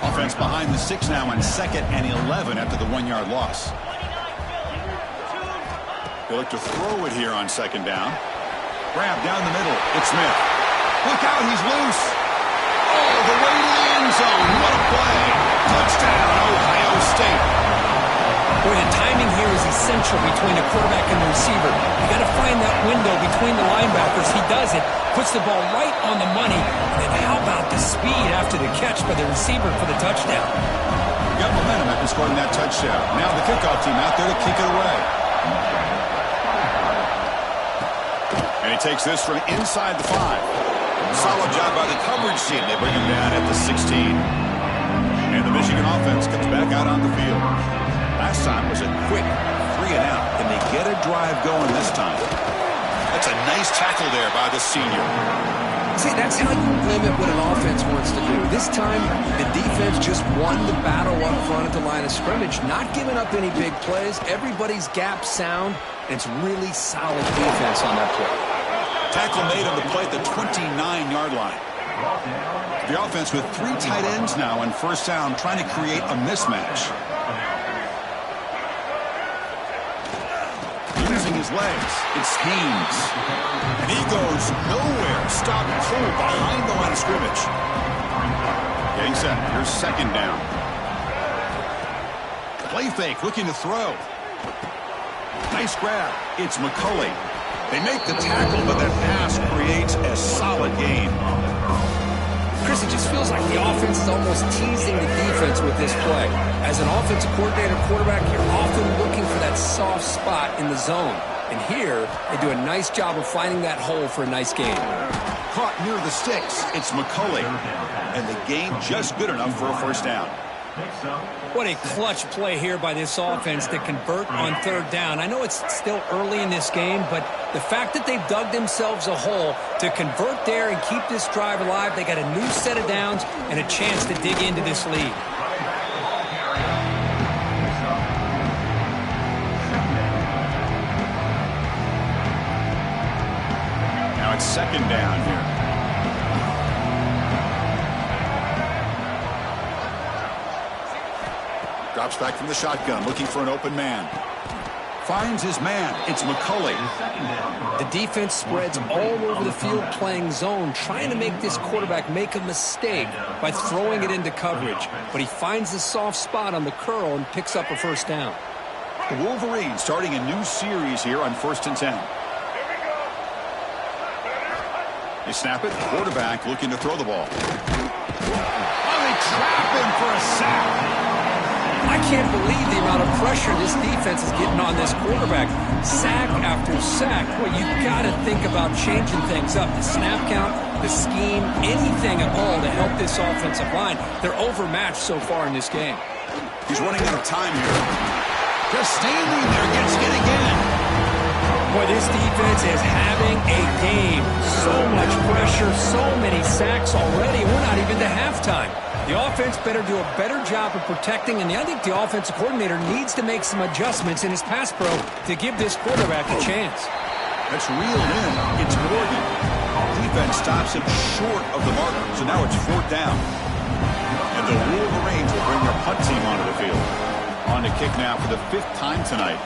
[SPEAKER 1] Offense behind the 6 now on 2nd and 11 after the 1-yard loss. They look to throw it here on 2nd down. Grab down the middle. It's Smith. Look out, he's loose. Oh, the way to the end zone. What a play. Touchdown, Ohio State.
[SPEAKER 2] Boy, the timing here is essential between the quarterback and the receiver. You got to find that window between the linebackers. He does it, puts the ball right on the money. And how about the speed after the catch by the receiver for the touchdown?
[SPEAKER 1] Got momentum after scoring that touchdown. Now the kickoff team out there to kick it away. And he takes this from inside the 5. Solid job by the coverage team. They bring him down at the 16. And the Michigan offense comes back out on the field. Last time was a quick 3 and out. And they get a drive going this time. That's a nice tackle there by the senior.
[SPEAKER 3] See, that's how you limit what an offense wants to do. This time, the defense just won the battle up front at the line of scrimmage, not giving up any big plays. Everybody's gap sound, and it's really solid defense on that play.
[SPEAKER 1] Tackle made on the play at the 29-yard line. The offense with 3 tight ends now on first down, trying to create a mismatch. Using his legs, it's Haynes. And he goes nowhere. Stopped cold behind the line of scrimmage. Getting set. Here's second down. Play fake, looking to throw. Nice grab. It's McCulley. They make the tackle, but that pass creates a solid gain.
[SPEAKER 3] Chris, it just feels like the offense is almost teasing the defense with this play. As an offensive coordinator, quarterback, you're often looking for that soft spot in the zone. And here, they do a nice job of finding that hole for a nice gain.
[SPEAKER 1] Caught near the sticks. It's McCulley. And the gain just good enough for a first down.
[SPEAKER 2] What a clutch play here by this offense to convert on third down. I know it's still early in this game, but the fact that they've dug themselves a hole to convert there and keep this drive alive, they got a new set of downs and a chance to dig into this lead.
[SPEAKER 1] Now it's second down here. Drops back from the shotgun, looking for an open man. Finds his man. It's McCulley.
[SPEAKER 3] The defense spreads all over the field playing zone, trying to make this quarterback make a mistake by throwing it into coverage. But he finds the soft spot on the curl and picks up a first down.
[SPEAKER 1] The Wolverines starting a new series here on 1st and 10. They snap it. Quarterback looking to throw the ball. Oh, they trap him for a sack.
[SPEAKER 3] I can't believe the amount of pressure this defense is getting on this quarterback. Sack after sack. Well, you got to think about changing things up. The snap count, the scheme, anything at all to help this offensive line. They're overmatched so far in this game.
[SPEAKER 1] He's running out of time here. Just standing there, gets hit again.
[SPEAKER 2] Boy, this defense is having a game. So much pressure, so many sacks already. We're not even to halftime. The offense better do a better job of protecting, and I think the offensive coordinator needs to make some adjustments in his pass pro to give this quarterback a chance.
[SPEAKER 1] That's reeled in. It's Morgan. Defense stops him short of the marker, so now it's 4th down. And the Wolverines will bring their punt team onto the field. On to kick now for the 5th time tonight.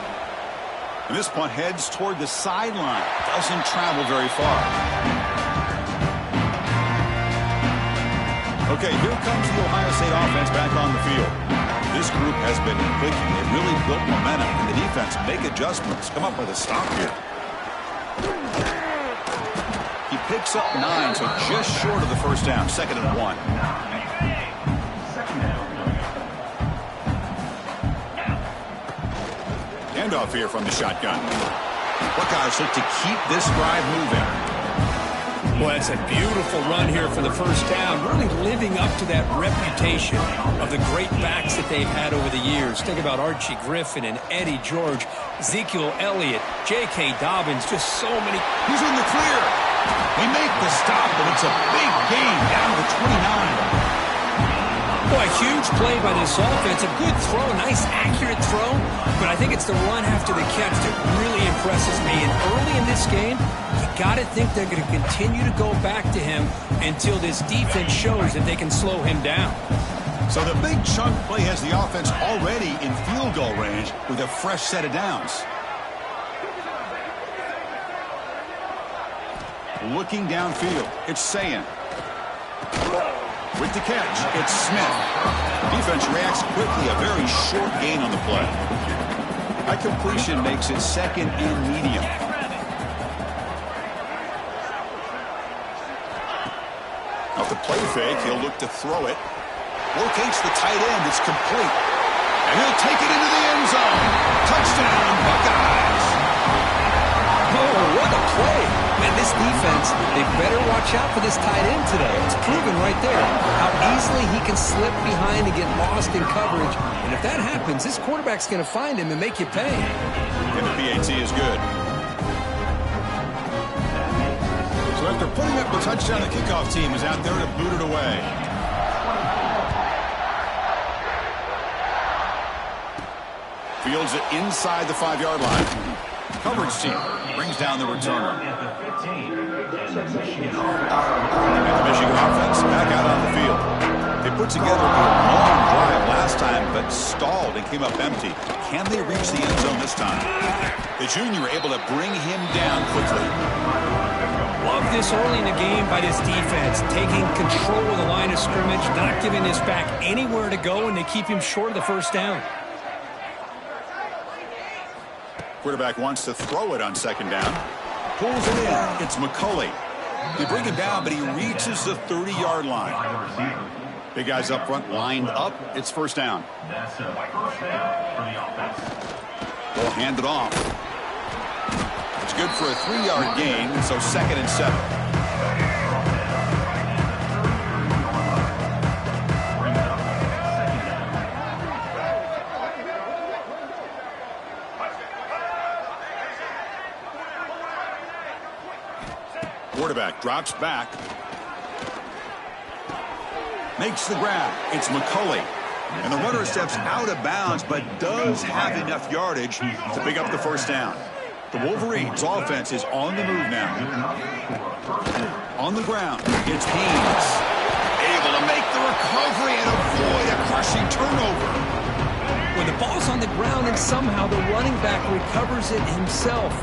[SPEAKER 1] And this punt heads toward the sideline. Doesn't travel very far. Okay, here comes the Ohio State offense back on the field. This group has been clicking. They've really built momentum, and the defense make adjustments. Come up with a stop here. He picks up 9, so just short of the first down. 2nd and 1. Handoff here from the shotgun. Buckeyes look to keep this drive moving.
[SPEAKER 2] Well, it's a beautiful run here for the first down, really living up to that reputation of the great backs that they've had over the years. Think about Archie Griffin and Eddie George, Ezekiel Elliott, J.K. Dobbins, just so many.
[SPEAKER 1] He's in the clear. They make the stop, but it's a big gain down to 29.
[SPEAKER 2] Boy, a huge play by this offense. A good throw, nice accurate throw, but I think it's the run after the catch that really impresses me. And early in this game, you got to think they're going to continue to go back to him until this defense shows that they can slow him down.
[SPEAKER 1] So the big chunk play has the offense already in field goal range with a fresh set of downs. Looking downfield, it's Sayan. With the catch, it's Smith. Defense reacts quickly, a very short gain on the play. High completion makes it second and medium. Off the play fake, he'll look to throw it. Locates the tight end. It's complete. And he'll take it into the end zone. Touchdown, Buckeyes.
[SPEAKER 3] Oh, what a play. Man, this defense, they better watch out for this tight end today. It's proven right there how easily he can slip behind and get lost in coverage. And if that happens, this quarterback's going to find him and make you pay.
[SPEAKER 1] And the PAT is good. So after putting up the touchdown, the kickoff team is out there to boot it away. Fields it inside the 5-yard line. Coverage team brings down the returner. And the Michigan offense back out on the field. They put together a long drive last time, but stalled and came up empty. Can they reach the end zone this time? The junior able to bring him down quickly.
[SPEAKER 2] Love this early in the game by this defense, taking control of the line of scrimmage, not giving this back anywhere to go, and they keep him short of the first down.
[SPEAKER 1] Quarterback wants to throw it on second down. Pulls it in. It's McCulley. They bring him down, but he reaches the 30-yard line. Big guys up front lined up. It's first down. They'll hand it off. It's good for a 3-yard gain, so second and 7. Quarterback drops back. Makes the grab. It's McCulley. And the runner steps out of bounds, but does have enough yardage to pick up the first down. The Wolverines offense is on the move now. On the ground, it's Haynes. Able to make the recovery and avoid a crushing turnover.
[SPEAKER 3] When the ball's on the ground and somehow the running back recovers it himself,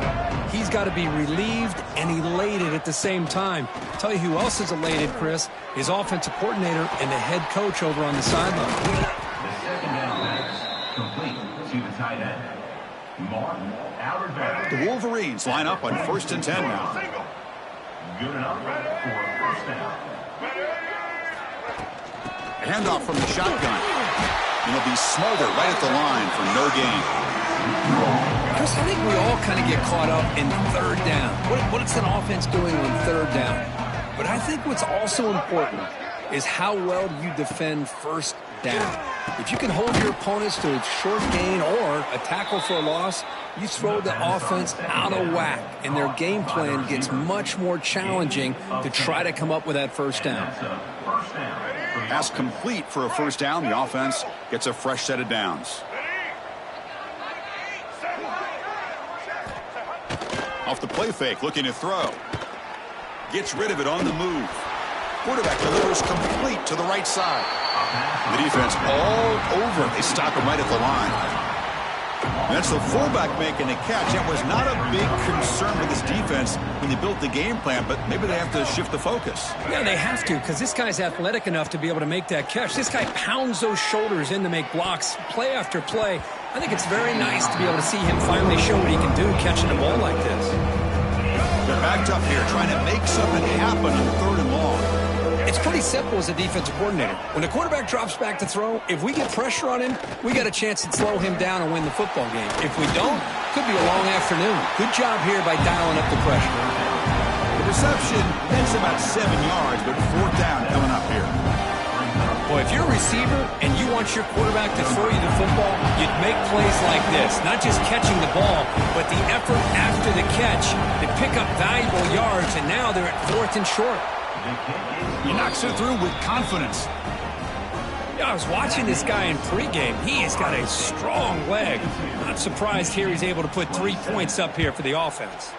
[SPEAKER 3] he's got to be relieved and elated at the same time. I'll tell you who else is elated, Chris, his offensive coordinator and the head coach over on the sideline.
[SPEAKER 4] The second down pass complete to the tight end. Martin out of bounds.
[SPEAKER 1] The Wolverines line up on 1st and 10 now.
[SPEAKER 4] Good enough for a first down.
[SPEAKER 1] A handoff from the shotgun. And he'll be smothered right at the line for no gain.
[SPEAKER 3] Chris, I think we all kind of get caught up in third down. What's an offense doing on third down? But I think what's also important is how well you defend first down. If you can hold your opponents to a short gain or a tackle for a loss, you throw the offense out of whack, and their game plan gets much more challenging to try to come up with that first down.
[SPEAKER 1] Pass complete for a first down. The offense gets a fresh set of downs. Off the play fake, looking to throw. Gets rid of it on the move. Quarterback delivers complete to the right side. The defense all over. They stop him right at the line. And that's the fullback making the catch. That was not a big concern with this defense when they built the game plan, but maybe they have to shift the focus.
[SPEAKER 2] Yeah, they have to, because this guy's athletic enough to be able to make that catch. This guy pounds those shoulders in to make blocks play after play. I think it's very nice to be able to see him finally show what he can do catching a ball like this.
[SPEAKER 1] They're backed up here trying to make something happen on 3rd and long.
[SPEAKER 3] It's pretty simple as a defensive coordinator. When the quarterback drops back to throw, if we get pressure on him, we got a chance to slow him down and win the football game. If we don't, could be a long afternoon. Good job here by dialing up the pressure.
[SPEAKER 1] The reception, that's about 7 yards, but 4th down coming up here.
[SPEAKER 2] Boy, if you're a receiver and you want your quarterback to throw you the football, you'd make plays like this. Not just catching the ball, but the effort after the catch to pick up valuable yards, and now they're at 4th and short.
[SPEAKER 1] He knocks it through with confidence.
[SPEAKER 2] Yeah, I was watching this guy in pregame. He has got a strong leg. Not surprised here he's able to put 3 points up here for the offense.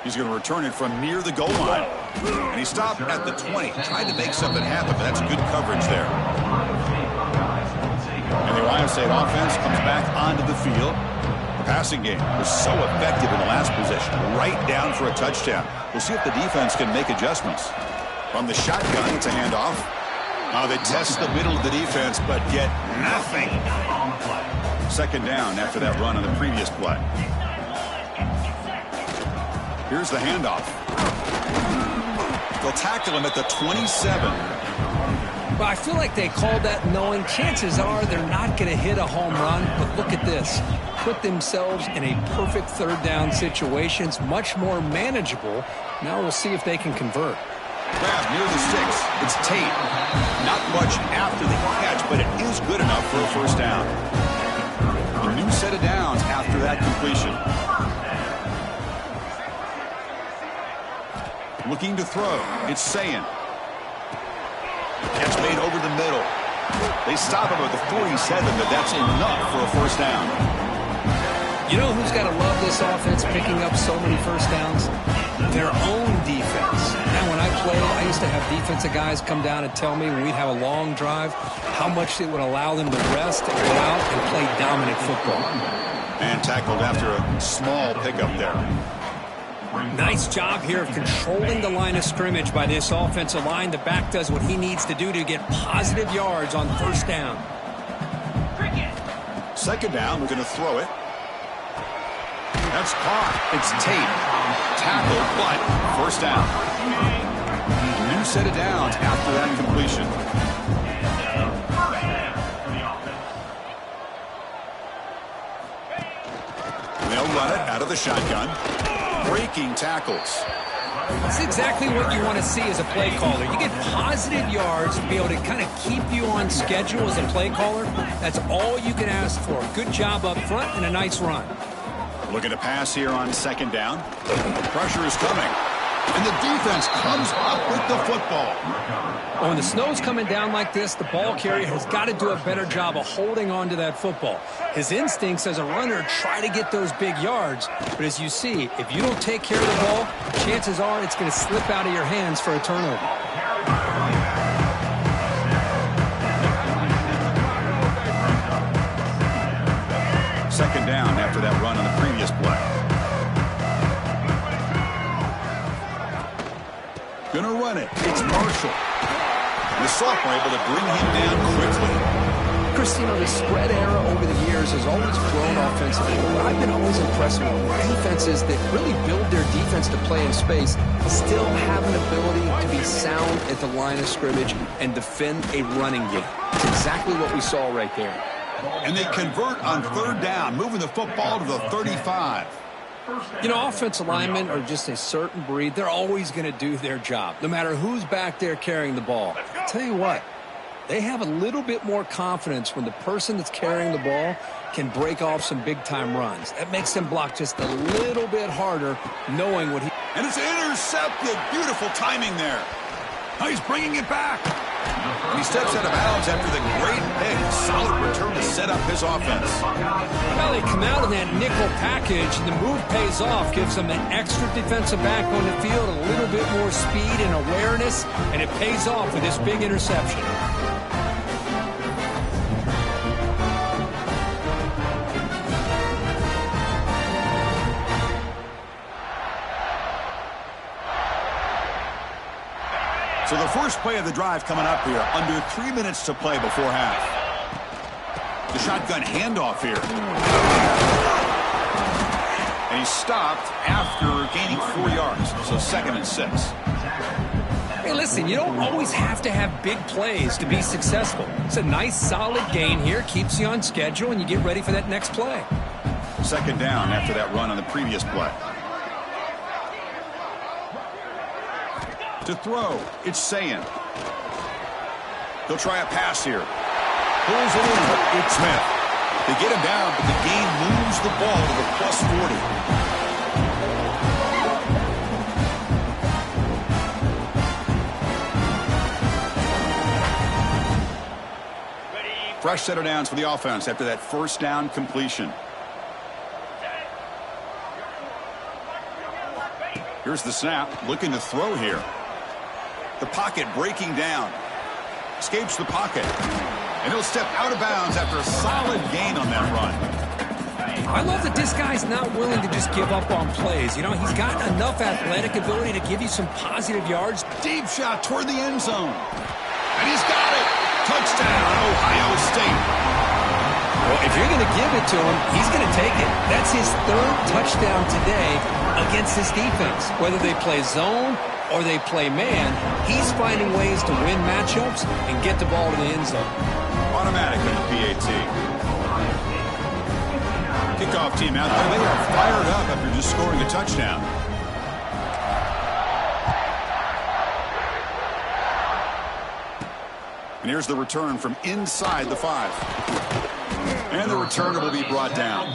[SPEAKER 1] He's going to return it from near the goal line. And he stopped at the 20, trying to make something happen, but that's good coverage there. And the Ohio State offense comes back onto the field. The passing game was so effective in the last possession, right down for a touchdown. We'll see if the defense can make adjustments. From the shotgun, it's a handoff. They test the middle of the defense, but get nothing. Second down after that run on the previous play. Here's the handoff. They'll tackle him at the 27.
[SPEAKER 3] Well, I feel like they called that knowing chances are they're not going to hit a home run. But look at this. Put themselves in a perfect third down situation. It's much more manageable. Now we'll see if they can convert.
[SPEAKER 1] Grab near the 6. It's Tate. Not much after the catch, but it is good enough for a first down. A new set of downs after that completion. Looking to throw. It's Sayin. Catch made over the middle. They stop him at the 47, but that's enough for a first down.
[SPEAKER 3] You know who's got to love this offense picking up so many first downs? Their own defense. Now, when I played, I used to have defensive guys come down and tell me when we'd have a long drive how much it would allow them to rest and go out and play dominant football.
[SPEAKER 1] And tackled after a small pickup there.
[SPEAKER 2] Nice job here of controlling the line of scrimmage by this offensive line. The back does what he needs to do to get positive yards on first down.
[SPEAKER 1] Second down, we're going to throw it. That's caught. It's Tate. Tackled, but first down. New set of downs after that completion. They'll run it out of the shotgun. Breaking tackles.
[SPEAKER 3] That's exactly what you want to see as a play caller. You get positive yards to be able to kind of keep you on schedule as a play caller. That's all you can ask for. Good job up front and a nice run.
[SPEAKER 1] Looking to pass here on second down. The pressure is coming. And the defense comes up with the football.
[SPEAKER 3] When the snow's coming down like this, the ball carrier has got to do a better job of holding on to that football. His instincts as a runner try to get those big yards. But as you see, if you don't take care of the ball, chances are it's going to slip out of your hands for a turnover.
[SPEAKER 1] Second down after that run on the previous play. Gonna run it. It's Marshall. The sophomore able to bring him down quickly.
[SPEAKER 3] Christine, the spread era over the years has always grown offensively. But I've been always impressed with defenses that really build their defense to play in space, still have an ability to be sound at the line of scrimmage and defend a running game. It's exactly what we saw right there.
[SPEAKER 1] And they convert on third down, moving the football to the 35.
[SPEAKER 3] You know, offensive linemen are just a certain breed. They're always going to do their job, no matter who's back there carrying the ball. I'll tell you what, they have a little bit more confidence when the person that's carrying the ball can break off some big-time runs. That makes them block just a little bit harder, knowing what he...
[SPEAKER 1] And it's intercepted. Beautiful timing there. Now he's bringing it back. And he steps out of bounds after the great pick. Solid return to set up his offense.
[SPEAKER 3] Well, they come out in that nickel package, and the move pays off, gives them an extra defensive back on the field, a little bit more speed and awareness, and it pays off with this big interception.
[SPEAKER 1] So the first play of the drive coming up here, under 3 minutes to play before half. The shotgun handoff here. And he's stopped after gaining 4 yards, so 2nd and 6.
[SPEAKER 3] Hey, listen, you don't always have to have big plays to be successful. It's a nice, solid gain here, keeps you on schedule, and you get ready for that next play.
[SPEAKER 1] 2nd down after that run on the previous play. To throw, it's Sayin. He'll try a pass here. Pulls it in. It's Smith. They get him down, but the game moves the ball to the +40. Fresh set of downs for the offense after that first down completion. Here's the snap. Looking to throw here. The pocket breaking down. Escapes the pocket. And he'll step out of bounds after a solid gain on that run.
[SPEAKER 3] I love that this guy's not willing to just give up on plays. You know, he's got enough athletic ability to give you some positive yards.
[SPEAKER 1] Deep shot toward the end zone. And he's got it. Touchdown, Ohio State.
[SPEAKER 3] Well, if you're going to give it to him, he's going to take it. That's his third touchdown today against this defense. Whether they play zone or they play man, he's finding ways to win matchups and get the ball to the end zone.
[SPEAKER 1] Automatic on the PAT. Kickoff team out there. They are fired up after just scoring a touchdown. And here's the return from inside the 5. And the returner will be brought down.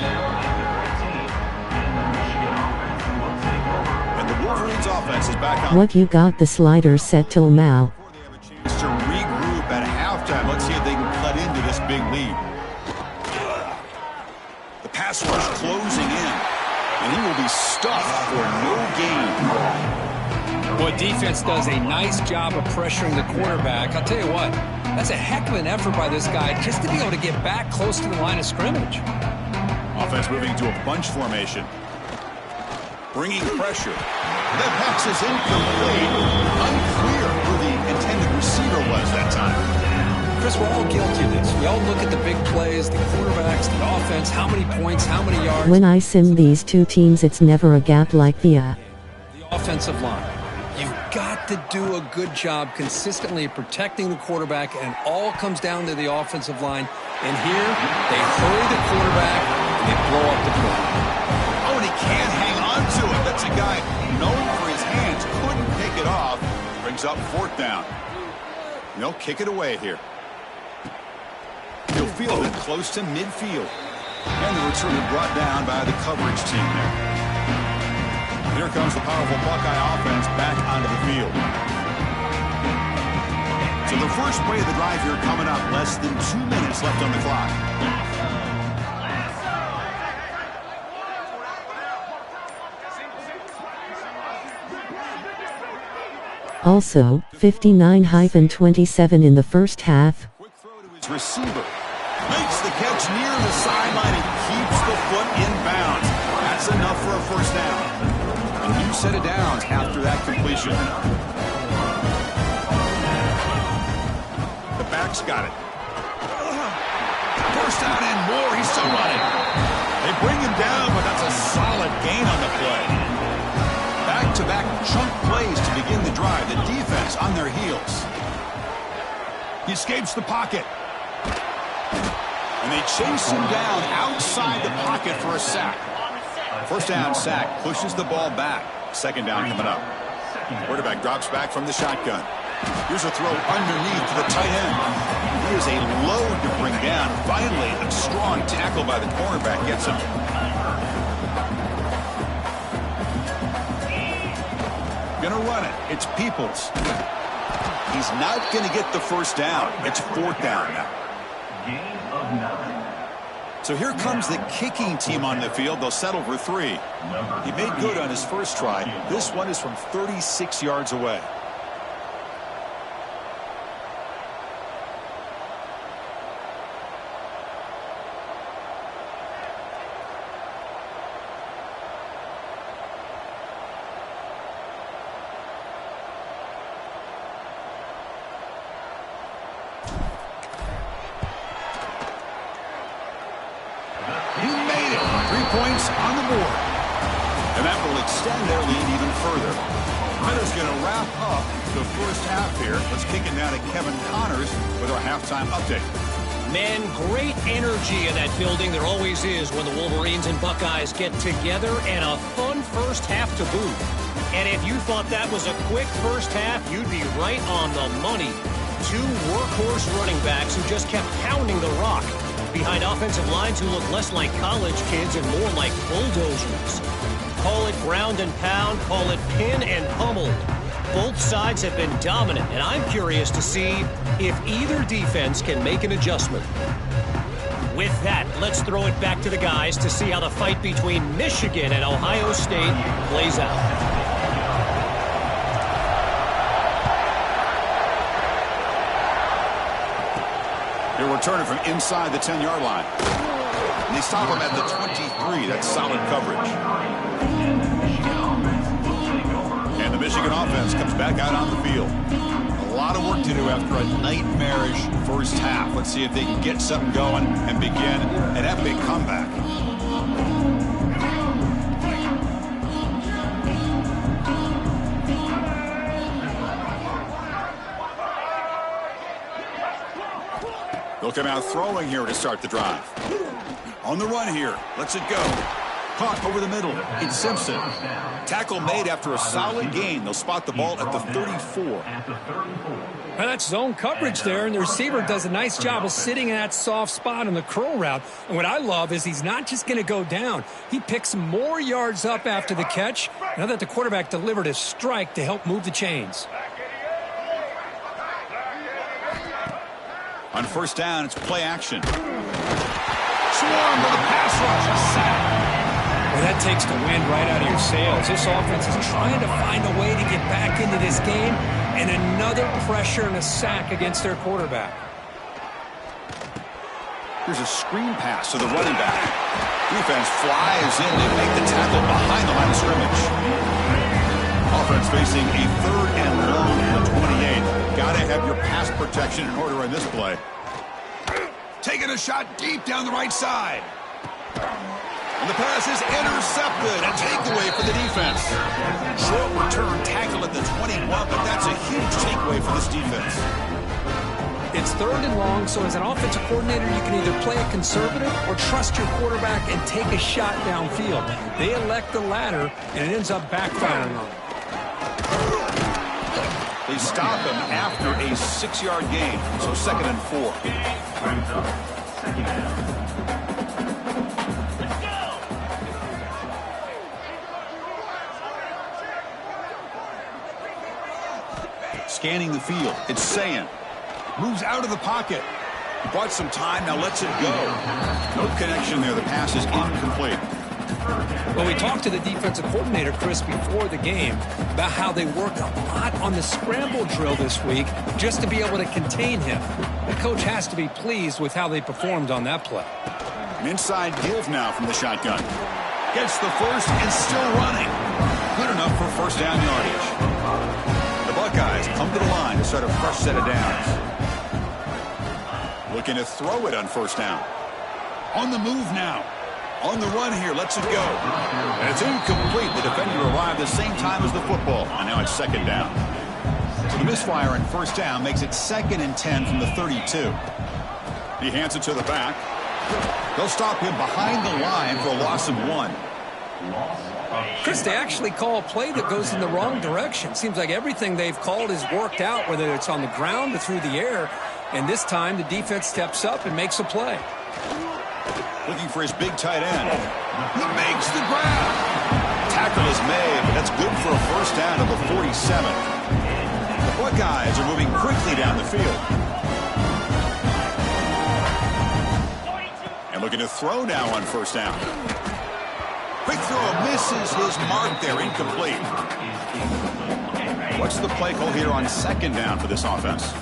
[SPEAKER 1] And the Wolverines offense is back on.
[SPEAKER 5] What you got the slider set till now.
[SPEAKER 1] Before they have a chance to regroup at halftime, let's see if they can cut into this big lead. The pass rush closing in. And he will be stuffed for no gain.
[SPEAKER 3] Well, defense does a nice job of pressuring the quarterback. I'll tell you what, that's a heck of an effort by this guy just to be able to get back close to the line of scrimmage.
[SPEAKER 1] Offense moving to a bunch formation. Bringing pressure. That pass is incomplete. Unclear who the intended receiver was that time.
[SPEAKER 3] Chris, we're all guilty of this. We all look at the big plays, the quarterbacks, the offense, how many points, how many yards.
[SPEAKER 5] When I sim these two teams, it's never a gap like the
[SPEAKER 3] offensive line. You've got to do a good job consistently protecting the quarterback, and it all comes down to the offensive line. And here, they hurry the quarterback, and they blow up the play.
[SPEAKER 1] Oh, and he can't hang on to it. That's a guy known for his hands. Couldn't pick it off. Brings up 4th down. They'll kick it away here. He'll field it close to midfield. And the returner brought down by the coverage team there. Here comes the powerful Buckeye offense back onto the field. So the first play of the drive here coming up. Less than 2 minutes left on the clock.
[SPEAKER 5] Also, 59-27 in the first half.
[SPEAKER 1] Quick throw to his receiver. Makes the catch near the sideline and keeps the foot in bounds. That's enough for a first down. A new set of downs after that completion. The back's got it. First down and more. He's still running. They bring him down, but that's a solid gain on the play. Back-to-back chunk plays to begin the drive. The defense on their heels. He escapes the pocket. And they chase him down outside the pocket for a sack. First down sack, pushes the ball back. Second down coming up. Quarterback drops back from the shotgun. Here's a throw underneath to the tight end. He is a load to bring down. Finally, a strong tackle by the cornerback gets him. Gonna run it. It's Peoples. He's not gonna get the first down. It's 4th down now.
[SPEAKER 4] Gain of 9.
[SPEAKER 1] So here comes the kicking team on the field. They'll settle for 3. He made good on his first try. This one is from 36 yards away. Points on the board. And that will extend their lead even further. That is going to wrap up the first half here. Let's kick it now to Kevin Connors with our halftime update.
[SPEAKER 6] Man, great energy in that building. There always is when the Wolverines and Buckeyes get together, and a fun first half to boot. And if you thought that was a quick first half, you'd be right on the money. 2 workhorse running backs who just kept pounding the rock behind offensive lines who look less like college kids and more like bulldozers. Call it ground and pound, call it pin and pummel. Both sides have been dominant, and I'm curious to see if either defense can make an adjustment. With that, let's throw it back to the guys to see how the fight between Michigan and Ohio State plays out.
[SPEAKER 1] They're returning from inside the 10-yard line. And they stop him at the 23. That's solid coverage. And the Michigan offense comes back out on the field. A lot of work to do after a nightmarish first half. Let's see if they can get something going and begin an epic comeback. They'll come out throwing here to start the drive. On the run here. Lets it go. Caught over the middle. It's Simpson. Tackle made after a solid gain. They'll spot the ball at the 34.
[SPEAKER 2] Well, that's zone coverage there, and the receiver does a nice job of sitting in that soft spot on the curl route. And what I love is he's not just going to go down. He picks more yards up after the catch now that the quarterback delivered a strike to help move the chains.
[SPEAKER 1] On first down, it's play action. Swarm with a pass rush. A sack.
[SPEAKER 2] Well, that takes the wind right out of your sails. This offense is trying to find a way to get back into this game, and another pressure and a sack against their quarterback.
[SPEAKER 1] Here's a screen pass to the running back. Defense flies in to make the tackle behind the line of scrimmage. Offense facing a 3rd and long from the 28. Got to have your pass protection in order on this play. Taking a shot deep down the right side. And the pass is intercepted. A takeaway for the defense. Short return tackle at the 21, but that's a huge takeaway for this defense.
[SPEAKER 2] It's 3rd and long, so as an offensive coordinator, you can either play it conservative or trust your quarterback and take a shot downfield. They elect the latter, and it ends up backfiring on them.
[SPEAKER 1] They stop him after a 6-yard gain, so 2nd and 4. Scanning the field, it's Sayan. Moves out of the pocket. Bought some time, now lets it go. No connection there, the pass is incomplete.
[SPEAKER 2] Well, we talked to the defensive coordinator, Chris, before the game about how they worked a lot on the scramble drill this week just to be able to contain him. The coach has to be pleased with how they performed on that play.
[SPEAKER 1] An inside give now from the shotgun. Gets the first and still running. Good enough for first down yardage. The Buckeyes come to the line to start a fresh set of downs. Looking to throw it on first down. On the move now. On the run here, lets it go. And it's incomplete. The defender arrived the same time as the football. And now it's 2nd down. So the misfire on first down makes it 2nd and 10 from the 32. He hands it to the back. They'll stop him behind the line for a loss of 1.
[SPEAKER 2] Chris, they actually call a play that goes in the wrong direction. Seems like everything they've called has worked out, whether it's on the ground or through the air. And this time the defense steps up and makes a play.
[SPEAKER 1] Looking for his big tight end. He makes the grab. Tackle is made, but that's good for a first down at the 47. The Buckeyes are moving quickly down the field. And looking to throw now on first down. Quick throw misses his mark there, incomplete. What's the play call here on 2nd down for this offense?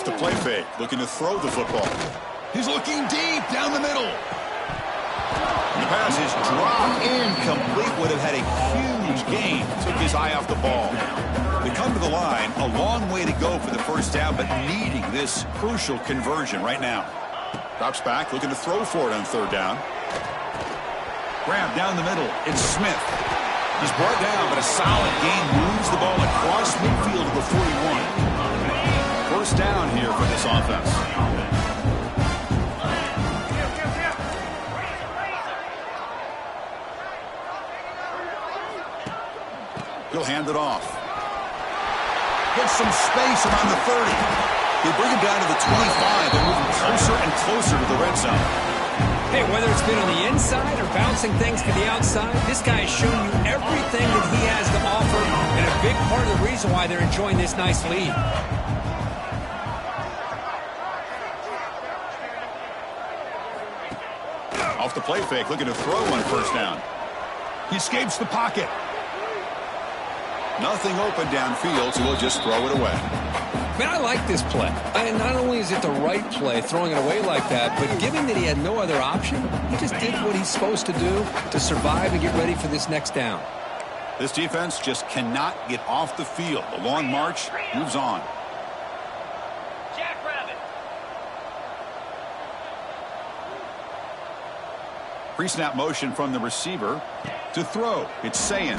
[SPEAKER 1] The play fake, looking to throw the football. He's looking deep down the middle. The pass is dropped incomplete. Would have had a huge gain. Took his eye off the ball. They come to the line, a long way to go for the first down, but needing this crucial conversion right now. Drops back, looking to throw for it on 3rd down. Grab down the middle. It's Smith. He's brought down, but a solid gain moves the ball across midfield to the 41. First down here for this offense. He'll hand it off. Gets some space around the 30. They bring him down to the 25. They're moving closer and closer to the red zone.
[SPEAKER 2] Hey, whether it's been on the inside or bouncing things to the outside, this guy has shown you everything that he has to offer, and a big part of the reason why they're enjoying this nice lead.
[SPEAKER 1] Off the play fake, looking to throw on first down. He escapes the pocket. Nothing open downfield, so he'll just throw it away.
[SPEAKER 3] Man, I like this play. And not only is it the right play, throwing it away like that, but given that he had no other option, he just did what he's supposed to do to survive and get ready for this next down.
[SPEAKER 1] This defense just cannot get off the field. The long march moves on. Pre-snap motion from the receiver to throw. It's Sayin.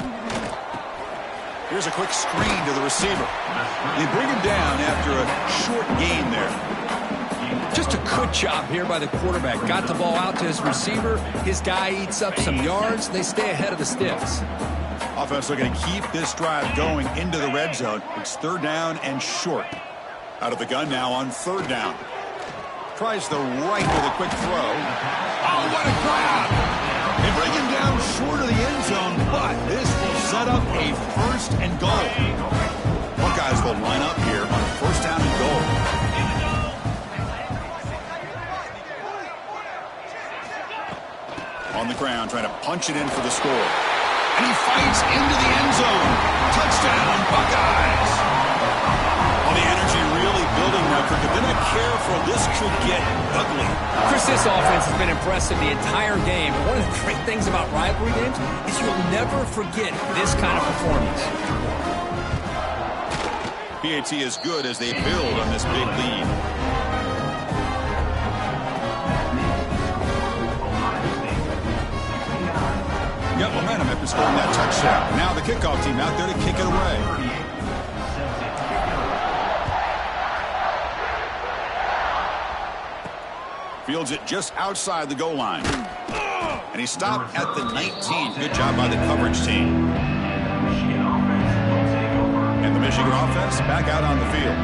[SPEAKER 1] Here's a quick screen to the receiver. They bring him down after a short gain there.
[SPEAKER 3] Just a good job here by the quarterback. Got the ball out to his receiver. His guy eats up some yards. They stay ahead of the sticks.
[SPEAKER 1] Offense looking to keep this drive going into the red zone. It's 3rd down and short. Out of the gun now on 3rd down. Tries the right with a quick throw. Oh, what a grab! They bring him down short of the end zone, but this will set up a 1st and goal. Buckeyes will line up here on 1st down and goal. On the ground, trying to punch it in for the score. And he fights into the end zone. Touchdown, Buckeyes! Well, the energy really building now. If they're not careful, this could get ugly.
[SPEAKER 3] Chris, this offense has been impressive the entire game. And one of the great things about rivalry games is you'll never forget this kind of performance.
[SPEAKER 1] PAT is good as they build on this big lead. Got momentum after scoring that touchdown. Now the kickoff team out there to kick it away. Fields it just outside the goal line. And he stopped at the 19. Good job by the coverage team. And the Michigan offense back out on the field.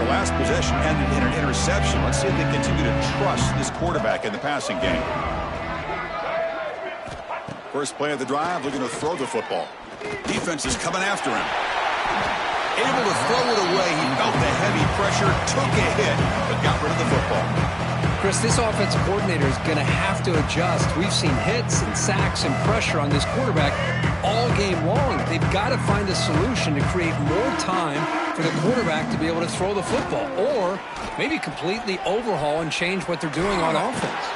[SPEAKER 1] The last possession ended in an interception. Let's see if they continue to trust this quarterback in the passing game. First play of the drive, looking to throw the football. Defense is coming after him. Able to throw it away. He felt the heavy pressure, took a hit, but got rid of the football.
[SPEAKER 3] Chris, this offensive coordinator is going to have to adjust. We've seen hits and sacks and pressure on this quarterback all game long. They've got to find a solution to create more time for the quarterback to be able to throw the football, or maybe completely overhaul and change what they're doing on offense.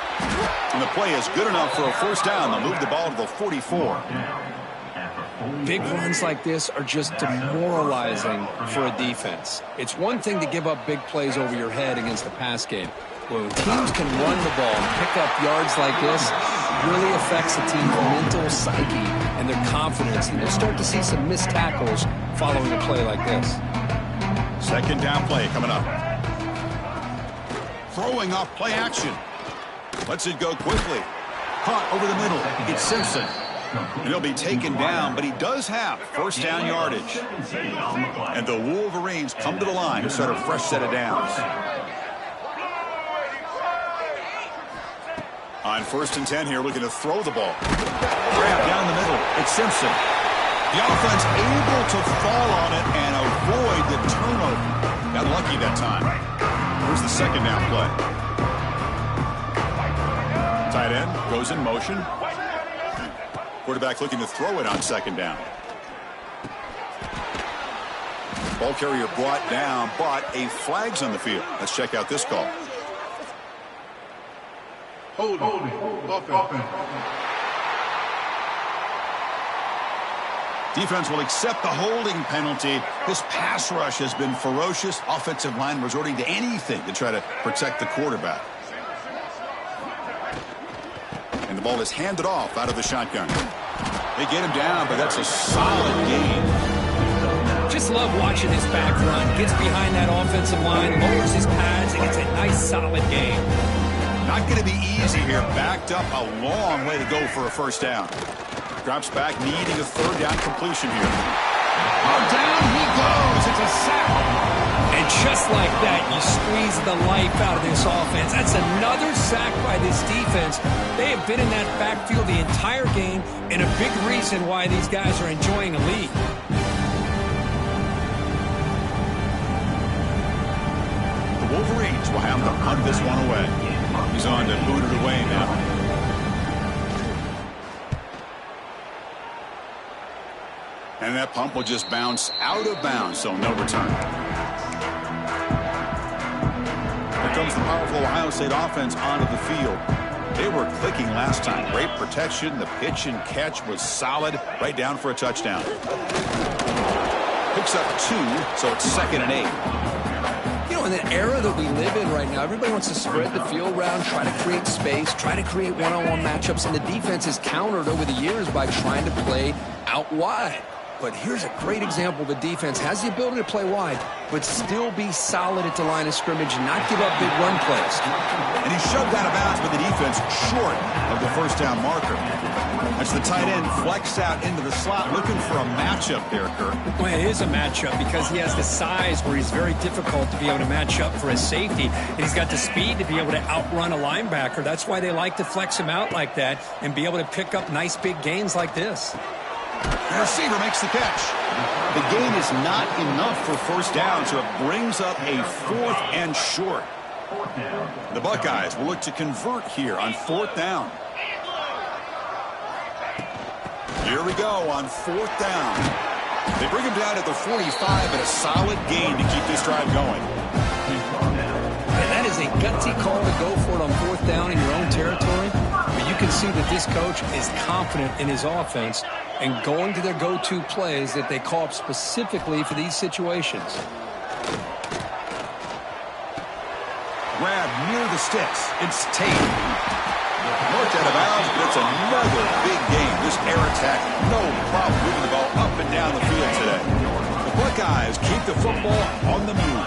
[SPEAKER 1] And the play is good enough for a 1st down. They'll move the ball to the 44.
[SPEAKER 3] Big runs like this are just demoralizing for a defense. It's one thing to give up big plays over your head against the pass game. When teams can run the ball and pick up yards like this, it really affects the team's mental psyche and their confidence. And you'll start to see some missed tackles following a play like this.
[SPEAKER 1] 2nd down play coming up. Throwing off play action. Lets it go quickly. Caught over the middle. It's Simpson. And he'll be taken down, but he does have 1st down yardage. And the Wolverines come to the line to start a fresh set of downs. On 1st and 10 here, looking to throw the ball. Grab down the middle. It's Simpson. The offense able to fall on it and avoid the turnover. Got lucky that time. Here's the 2nd down play. Tight end goes in motion. Quarterback looking to throw it on 2nd down. Ball carrier brought down, but a flag's on the field. Let's check out this call. Holding. Offense. Defense will accept the holding penalty. This pass rush has been ferocious. Offensive line resorting to anything to try to protect the quarterback. And the ball is handed off out of the shotgun. They get him down, but that's a solid gain.
[SPEAKER 3] Just love watching this back run. Gets behind that offensive line, lowers his pads, and gets a nice solid gain.
[SPEAKER 1] Not going to be easy here. Backed up a long way to go for a 1st down. Drops back, needing a 3rd down completion here. Oh, down he goes. It's a sack.
[SPEAKER 3] And just like that, you squeeze the life out of this offense. That's another sack by this defense. They have been in that backfield the entire game, and a big reason why these guys are enjoying a lead.
[SPEAKER 1] The Wolverines will have to punt this one away. He's on to boot it away now. And that pump will just bounce out of bounds, so no return. comes the powerful Ohio State offense onto the field. They were clicking last time. Great protection. The pitch and catch was solid. Right down for a touchdown. Picks up 2, so it's 2nd and 8.
[SPEAKER 3] You know, in the era that we live in right now, everybody wants to spread the field around, try to create space, try to create one-on-one matchups, and the defense is countered over the years by trying to play out wide. But here's a great example of a defense has the ability to play wide, but still be solid at the line of scrimmage and not give up big run plays.
[SPEAKER 1] And he shoved out of bounds with the defense short of the first down marker. As the tight end flexed out into the slot, looking for a matchup there, Kirk.
[SPEAKER 2] Well, it is a matchup because he has the size where he's very difficult to be able to match up for his safety. And he's got the speed to be able to outrun a linebacker. That's why they like to flex him out like that and be able to pick up nice big gains like this.
[SPEAKER 1] The receiver makes the catch. The gain is not enough for first down, so it brings up a 4th and short. The Buckeyes will look to convert here on 4th down. Here we go on 4th down. They bring him down at the 45, but a solid gain to keep this drive going.
[SPEAKER 3] And that is a gutsy call to go for it on 4th down in your own territory. But you can see that this coach is confident in his offense and going to their go-to plays that they call up specifically for these situations.
[SPEAKER 1] Grab near the sticks. It's Tate. Marked out of bounds, but it's another big game. This air attack, no problem moving the ball up and down the field today. The Buckeyes keep the football on the move.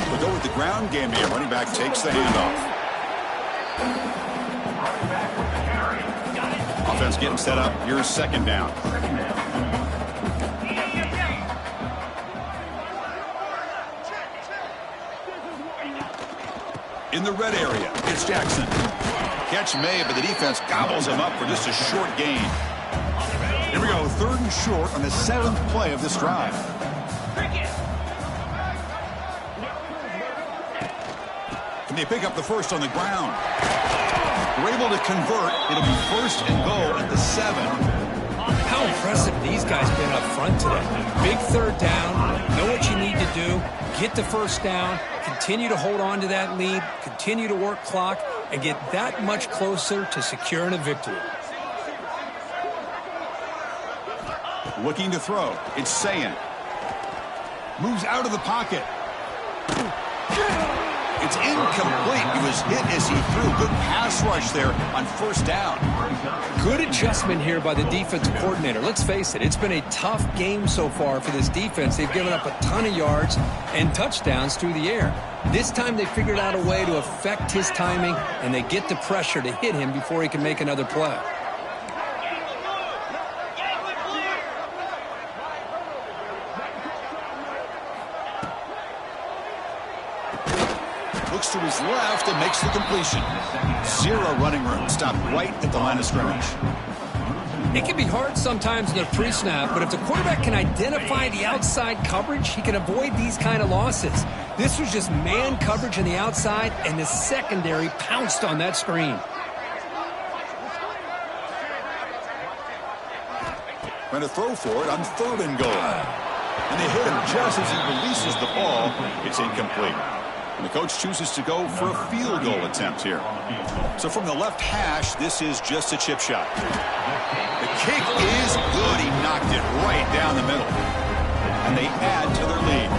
[SPEAKER 1] We'll go with the ground game here. Running back takes the handoff. Offense getting set up. Here's 2nd down. In the red area, it's Jackson. Catch made, but the defense gobbles him up for just a short gain. Here we go, 3rd and short on the 7th play of this drive. And they pick up the first on the ground. We're able to convert. It'll be 1st and goal at the 7.
[SPEAKER 3] How impressive these guys been up front today. Big 3rd down. Know what you need to do. Get the first down. Continue to hold on to that lead. Continue to work clock and get that much closer to securing a victory.
[SPEAKER 1] Looking to throw. It's Sayin. Moves out of the pocket. It's incomplete. He was hit as he threw. Good pass rush there on 1st down.
[SPEAKER 3] Good adjustment here by the defensive coordinator. Let's face it, it's been a tough game so far for this defense. They've given up a ton of yards and touchdowns through the air. This time they figured out a way to affect his timing, and they get the pressure to hit him before he can make another play.
[SPEAKER 1] Looks to his left and makes the completion. 0 running room. Stopped right at the line of scrimmage.
[SPEAKER 3] It can be hard sometimes in the pre-snap, but if the quarterback can identify the outside coverage, he can avoid these kind of losses. This was just man coverage on the outside, and the secondary pounced on that screen.
[SPEAKER 1] Going to throw for it on 3rd and goal. And they hit him just as he releases the ball. It's incomplete. And the coach chooses to go for a field goal attempt here. So from the left hash, this is just a chip shot. The kick is good. He knocked it right down the middle. And they add to their lead.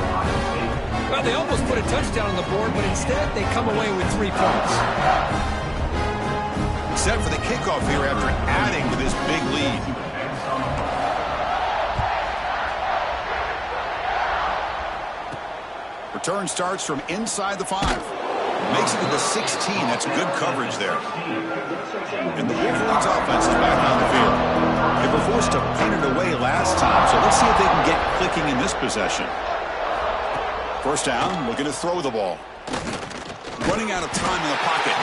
[SPEAKER 3] Well, they almost put a touchdown on the board, but instead they come away with 3 points.
[SPEAKER 1] Set for the kickoff here after adding to this big lead. Return starts from inside the 5. Makes it to the 16. That's good coverage there. And the Wolverines offense is back on the field. They were forced to punt it away last time, so let's see if they can get clicking in this possession. First down, looking to throw the ball. Running out of time in the pocket.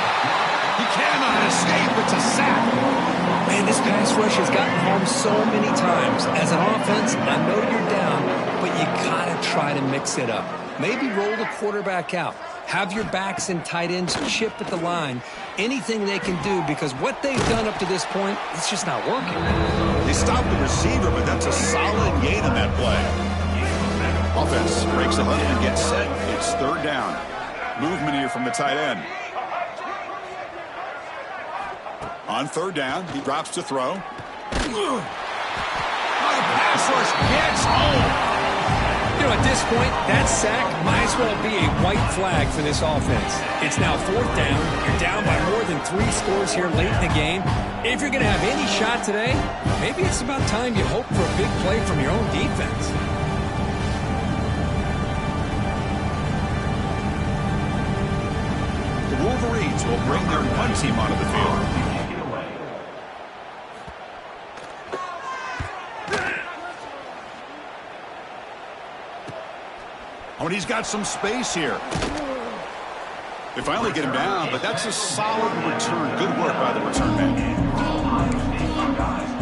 [SPEAKER 1] He cannot escape. It's a sack.
[SPEAKER 3] Man, this pass rush has gotten home so many times. As an offense, I know you're down, but you got to try to mix it up. Maybe roll the quarterback out. Have your backs and tight ends chip at the line. Anything they can do, because what they've done up to this point, it's just not working.
[SPEAKER 1] They stopped the receiver, but that's a solid gain on that play. Offense breaks the huddle and gets set. It's 3rd down. Movement here from the tight end. On third down, he drops to throw. The pass rush gets home.
[SPEAKER 2] You know, at this point, that sack might as well be a white flag for this offense. It's now fourth down. You're down by more than 3 scores here late in the game. If you're going to have any shot today, maybe it's about time you hope for a big play from your own defense.
[SPEAKER 1] The Wolverines will bring their punt team onto the field. Oh, and he's got some space here. They finally get him down, but that's a solid return. Good work by the return man.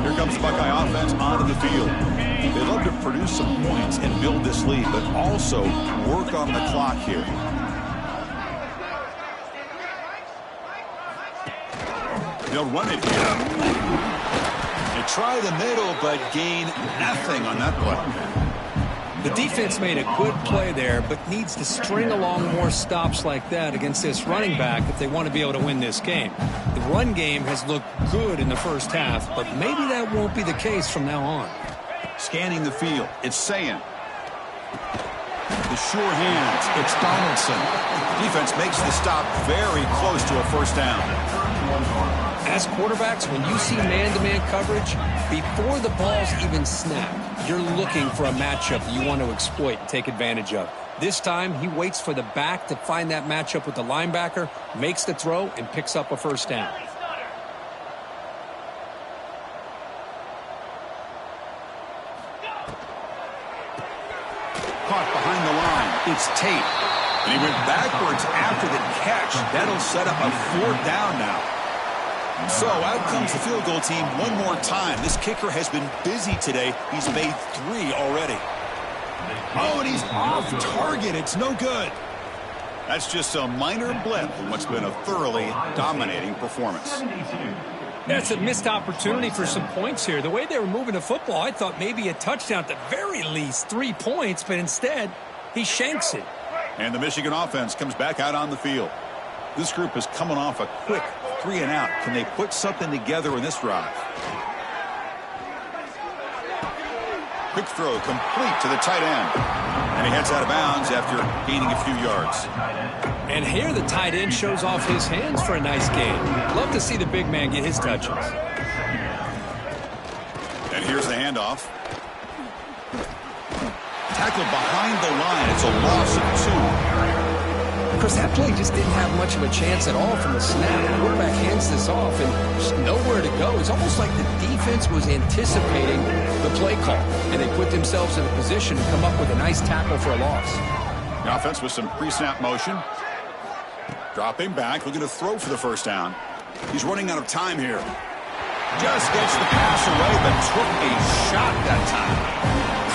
[SPEAKER 1] Here comes the Buckeye offense onto the field. They love to produce some points and build this lead, but also work on the clock here. They'll run it here. They try the middle, but gain nothing on that play.
[SPEAKER 2] The defense made a good play there, but needs to string along more stops like that against this running back if they want to be able to win this game. The run game has looked good in the first half, but maybe that won't be the case from now on.
[SPEAKER 1] Scanning the field, it's Sayin. The sure hands, it's Donaldson. Defense makes the stop very close to a first down.
[SPEAKER 2] As quarterbacks, when you see man-to-man coverage, before the balls even snap, you're looking for a matchup you want to exploit and take advantage of. This time, he waits for the back to find that matchup with the linebacker, makes the throw, and picks up a first down.
[SPEAKER 1] Caught behind the line. It's Tate. And he went backwards after the catch. That'll set up a fourth down now. So out comes the field goal team one more time. This kicker has been busy today. He's made 3 already. Oh, and he's off target. It's no good. That's just a minor blip in what's been a thoroughly dominating performance.
[SPEAKER 2] That's a missed opportunity for some points here. The way they were moving the football, I thought maybe a touchdown at the very least, 3 points, but instead, he shanks it.
[SPEAKER 1] And the Michigan offense comes back out on the field. This group is coming off a quick 3 and out. Can they put something together in this drive? Quick throw complete to the tight end. And he heads out of bounds after gaining a few yards.
[SPEAKER 2] And here the tight end shows off his hands for a nice gain. Love to see the big man get his touches.
[SPEAKER 1] And here's the handoff. Tackled behind the line. It's a loss of 2.
[SPEAKER 3] Of course, that play just didn't have much of a chance at all from the snap. The quarterback hands this off and just nowhere to go. It's almost like the defense was anticipating the play call, and they put themselves in a position to come up with a nice tackle for a loss.
[SPEAKER 1] The offense with some pre-snap motion. Dropping back, looking to throw for the first down. He's running out of time here. Just gets the pass away, but took a shot that time.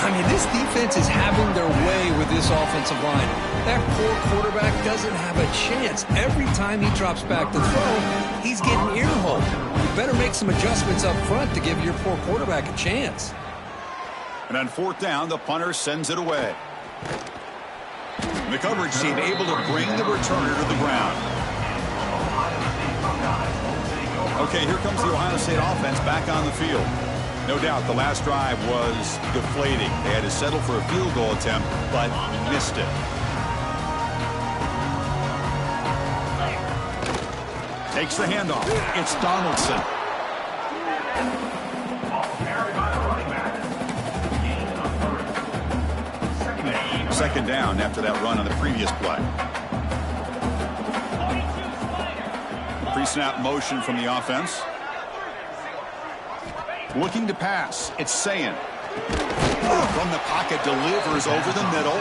[SPEAKER 3] I mean, this defense is having their way with this offensive line. That poor quarterback doesn't have a chance. Every time he drops back to throw, he's getting earholed. You better make some adjustments up front to give your poor quarterback a chance.
[SPEAKER 1] And on fourth down, the punter sends it away. And the coverage team able to bring the returner to the ground. Okay, here comes the Ohio State offense back on the field. No doubt the last drive was deflating. They had to settle for a field goal attempt, but missed it. Takes the handoff. It's Donaldson. Second down after that run on the previous play. Pre-snap motion from the offense. Looking to pass. It's Sayin. From the pocket, delivers over the middle.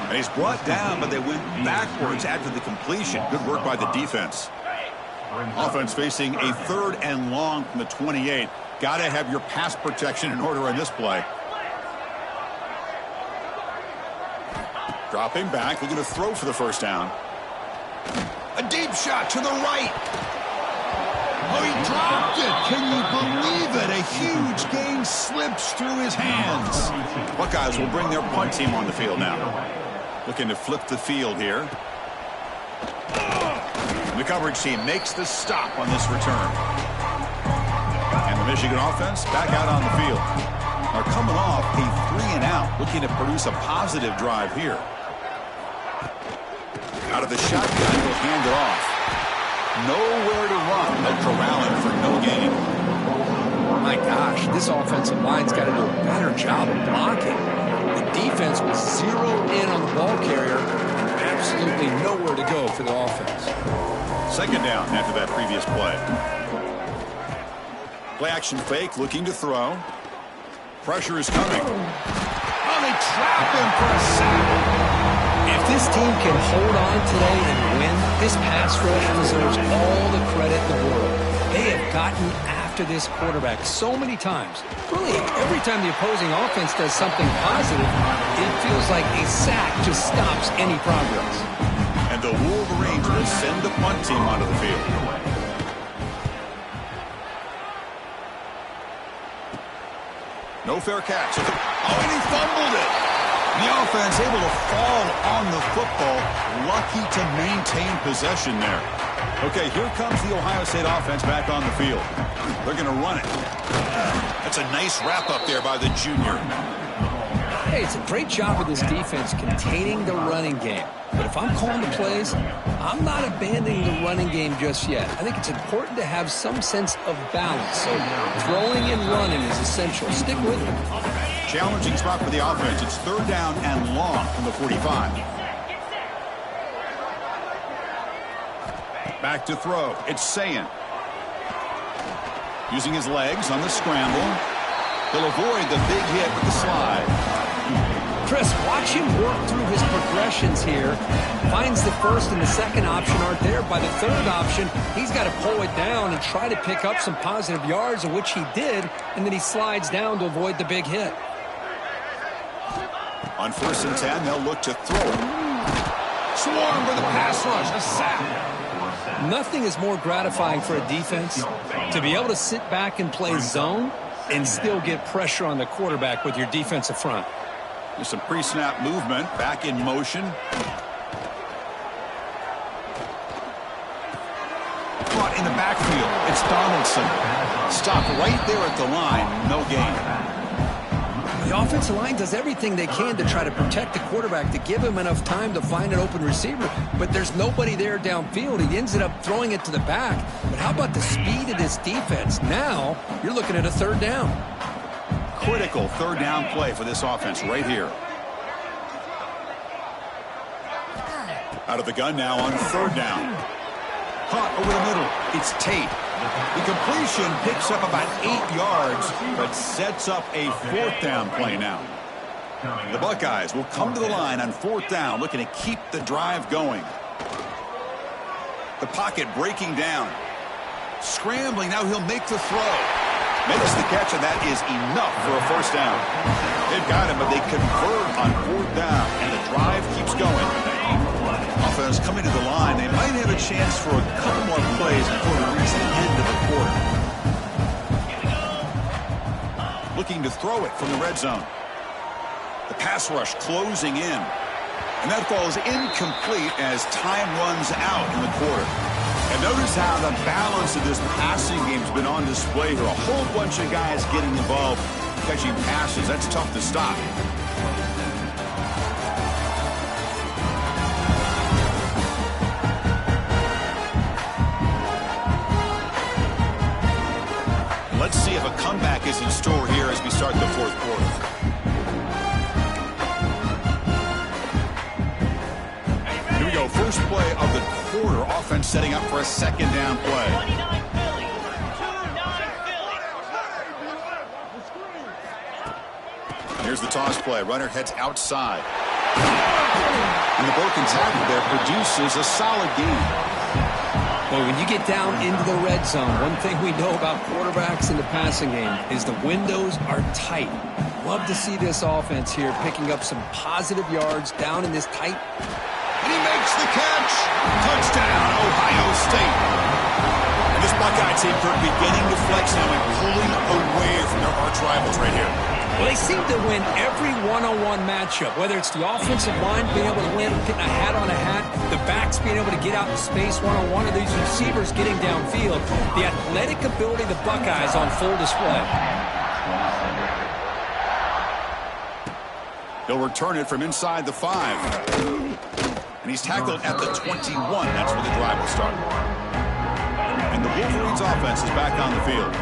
[SPEAKER 1] And he's brought down, but they went backwards after the completion. Good work by the defense. Offense facing a 3rd and long from the 28. Got to have your pass protection in order on this play. Dropping back, looking to throw for the first down. A deep shot to the right. Oh, he dropped it. Can you believe it? A huge gain slips through his hands. Buckeyes will bring their punt team on the field now. Looking to flip the field here. coverage team makes the stop on this return. And the Michigan offense back out on the field. Are coming off a 3-and-out, looking to produce a positive drive here. Out of the shotgun, he'll hand it off. Nowhere to run. They'll corral him for no gain.
[SPEAKER 3] My gosh, this offensive line's got to do a better job of blocking. The defense was zeroed in on the ball carrier. Absolutely nowhere to go for the offense.
[SPEAKER 1] Second down after that previous play. Play action fake, looking to throw. Pressure is coming. Oh, they trap him for a sack.
[SPEAKER 3] If this team can hold on today and win, this pass rush deserves all the credit in the world. They have gotten after this quarterback so many times. Really, every time the opposing offense does something positive, it feels like a sack just stops any progress.
[SPEAKER 1] And the Wolverines will send the punt team onto the field. No fair catch. Oh, and he fumbled it. The offense able to fall on the football. Lucky to maintain possession there. Okay, here comes the Ohio State offense back on the field. They're going to run it. That's a nice wrap up there by the junior.
[SPEAKER 3] Hey, it's a great job of this defense containing the running game. But if I'm calling the plays, I'm not abandoning the running game just yet. I think it's important to have some sense of balance. So throwing and running is essential. Stick with it.
[SPEAKER 1] Challenging spot for the offense. It's third down and long from the 45. Back to throw. It's Sayin. Using his legs on the scramble. He'll avoid the big hit with the slide.
[SPEAKER 3] Chris, watch him work through his progressions here. Finds the first and the second option aren't there. By the third option, he's got to pull it down and try to pick up some positive yards, of which he did, and then he slides down to avoid the big hit.
[SPEAKER 1] On 1st and 10, they'll look to throw it. Swarm for the pass rush, a sack.
[SPEAKER 3] Nothing is more gratifying for a defense to be able to sit back and play zone and still get pressure on the quarterback with your defensive front.
[SPEAKER 1] There's some pre-snap movement, back in motion. Caught in the backfield. It's Donaldson. Stopped right there at the line. No gain.
[SPEAKER 3] The offensive line does everything they can to try to protect the quarterback, to give him enough time to find an open receiver. But there's nobody there downfield. He ended up throwing it to the back. But how about the speed of this defense? Now you're looking at a third down.
[SPEAKER 1] Critical third down play for this offense right here. Out of the gun now on third down. Caught over the middle. It's Tate. The completion picks up about 8 yards, but sets up a fourth down play now. The Buckeyes will come to the line on fourth down, looking to keep the drive going. The pocket breaking down. Scrambling, now he'll make the throw. Makes the catch, and that is enough for a first down. They've got him, but they convert on fourth down, and the drive keeps going. Offense coming to the line. They might have a chance for a couple more plays before they reach the end of the quarter. Looking to throw it from the red zone. The pass rush closing in. And that falls incomplete as time runs out in the quarter. And notice how the balance of this passing game has been on display here. A whole bunch of guys getting involved, catching passes. That's tough to stop. Let's see if a comeback is in store here as we start the fourth quarter. Here we go. First play of the quarter. Offense setting up for a second down play. Here's the toss play. Runner heads outside. And the broken tackle there produces a solid gain.
[SPEAKER 3] Well, when you get down into the red zone, one thing we know about quarterbacks in the passing game is the windows are tight. Love to see this offense here picking up some positive yards down in this tight.
[SPEAKER 1] And he makes the catch. Touchdown, Ohio State. And this Buckeye team beginning to flex now and pulling away from their arch rivals right here.
[SPEAKER 3] Well, they seem to win every one-on-one matchup, whether it's the offensive line being able to win, getting a hat on a hat, the backs being able to get out in space one-on-one, or these receivers getting downfield. The athletic ability of the Buckeyes on full display.
[SPEAKER 1] He'll return it from inside the 5. And he's tackled at the 21. That's where the drive will start. And the Wolverines offense is back on the field.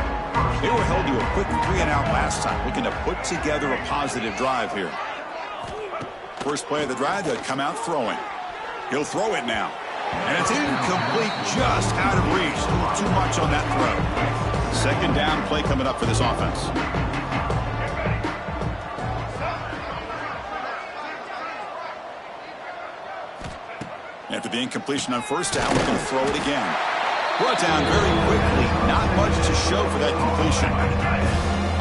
[SPEAKER 1] They were held to a quick 3-and-out last time, looking to put together a positive drive here. First play of the drive, they'll come out throwing. He'll throw it now. And it's incomplete, just out of reach. A little too much on that throw. Second down play coming up for this offense. After the incompletion on first down, we're going to throw it again. Brought down very quickly. Not much to show for that completion.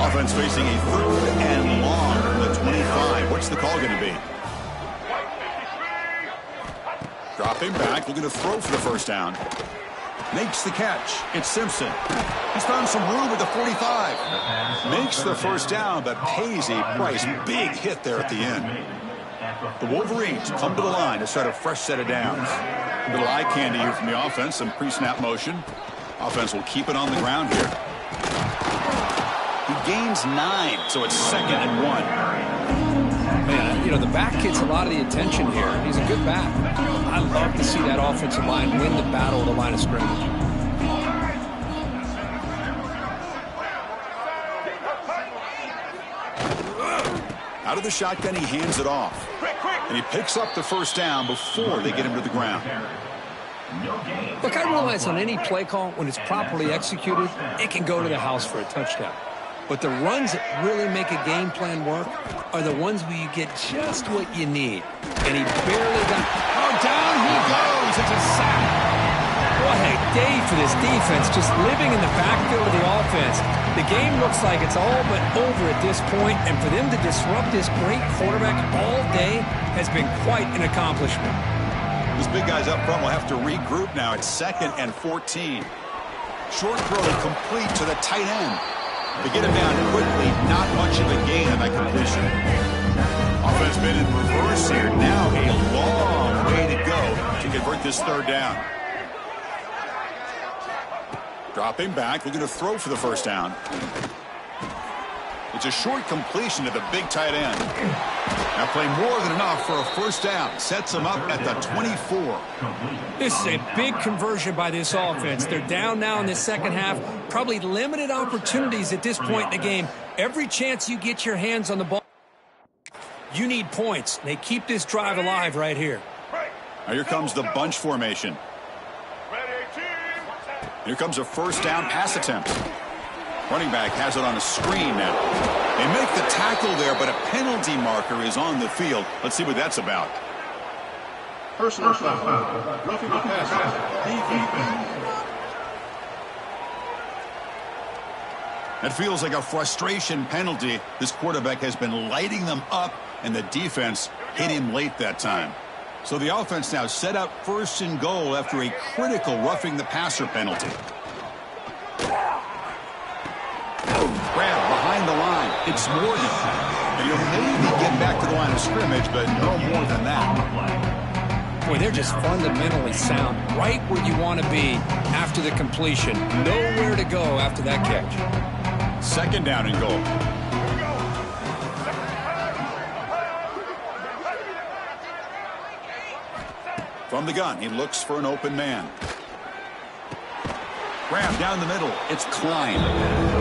[SPEAKER 1] Offense facing a 3rd and long from the 25. What's the call going to be? Dropping back, looking to throw for the first down. Makes the catch. It's Simpson. He's found some room at the 45. Makes the first down, but pays a price. Big hit there at the end. The Wolverines come to the line to start a fresh set of downs. A little eye candy here from the offense, some pre-snap motion. Offense will keep it on the ground here. He gains 9, so it's 2nd and 1.
[SPEAKER 3] Man, you know, the back gets a lot of the attention here. He's a good back. I love to see that offensive line win the battle of the line of scrimmage.
[SPEAKER 1] Out of the shotgun, he hands it off. And he picks up the first down before they get him to the ground.
[SPEAKER 3] Look, I realize on any play call, when it's properly executed, it can go to the house for a touchdown. But the runs that really make a game plan work are the ones where you get just what you need. And he barely got... Oh, down he goes. It's a sack. What a day for this defense, just living in the backfield of the offense. The game looks like it's all but over at this point, and for them to disrupt this great quarterback all day has been quite an accomplishment.
[SPEAKER 1] These big guys up front will have to regroup now. It's 2nd and 14. Short throw complete to the tight end. They get him down quickly. Not much of a gain on that completion. Offense been in reverse here. Now a long way to go to convert this 3rd down. Dropping back, looking to throw for the first down. It's a short completion to the big tight end. Now play more than enough for a first down. Sets them up at the 24.
[SPEAKER 3] This is a big conversion by this offense. They're down now in the second half. Probably limited opportunities at this point in the game. Every chance you get your hands on the ball, you need points. They keep this drive alive right here.
[SPEAKER 1] Now here comes the bunch formation. Here comes a first down pass attempt. Running back has it on a screen now. They make the tackle there, but a penalty marker is on the field. Let's see what that's about.
[SPEAKER 7] Personal foul. Roughing the passer.
[SPEAKER 1] That feels like a frustration penalty. This quarterback has been lighting them up, and the defense hit him late that time. So the offense now set up 1st and goal after a critical roughing the passer penalty. Grab behind the line. It's Morgan. And he'll maybe get back to the line of scrimmage, but no more than that.
[SPEAKER 3] Boy, they're just fundamentally sound. Right where you want to be after the completion. Nowhere to go after that catch.
[SPEAKER 1] 2nd down and goal. From the gun, he looks for an open man. Grab down the middle. It's Klein.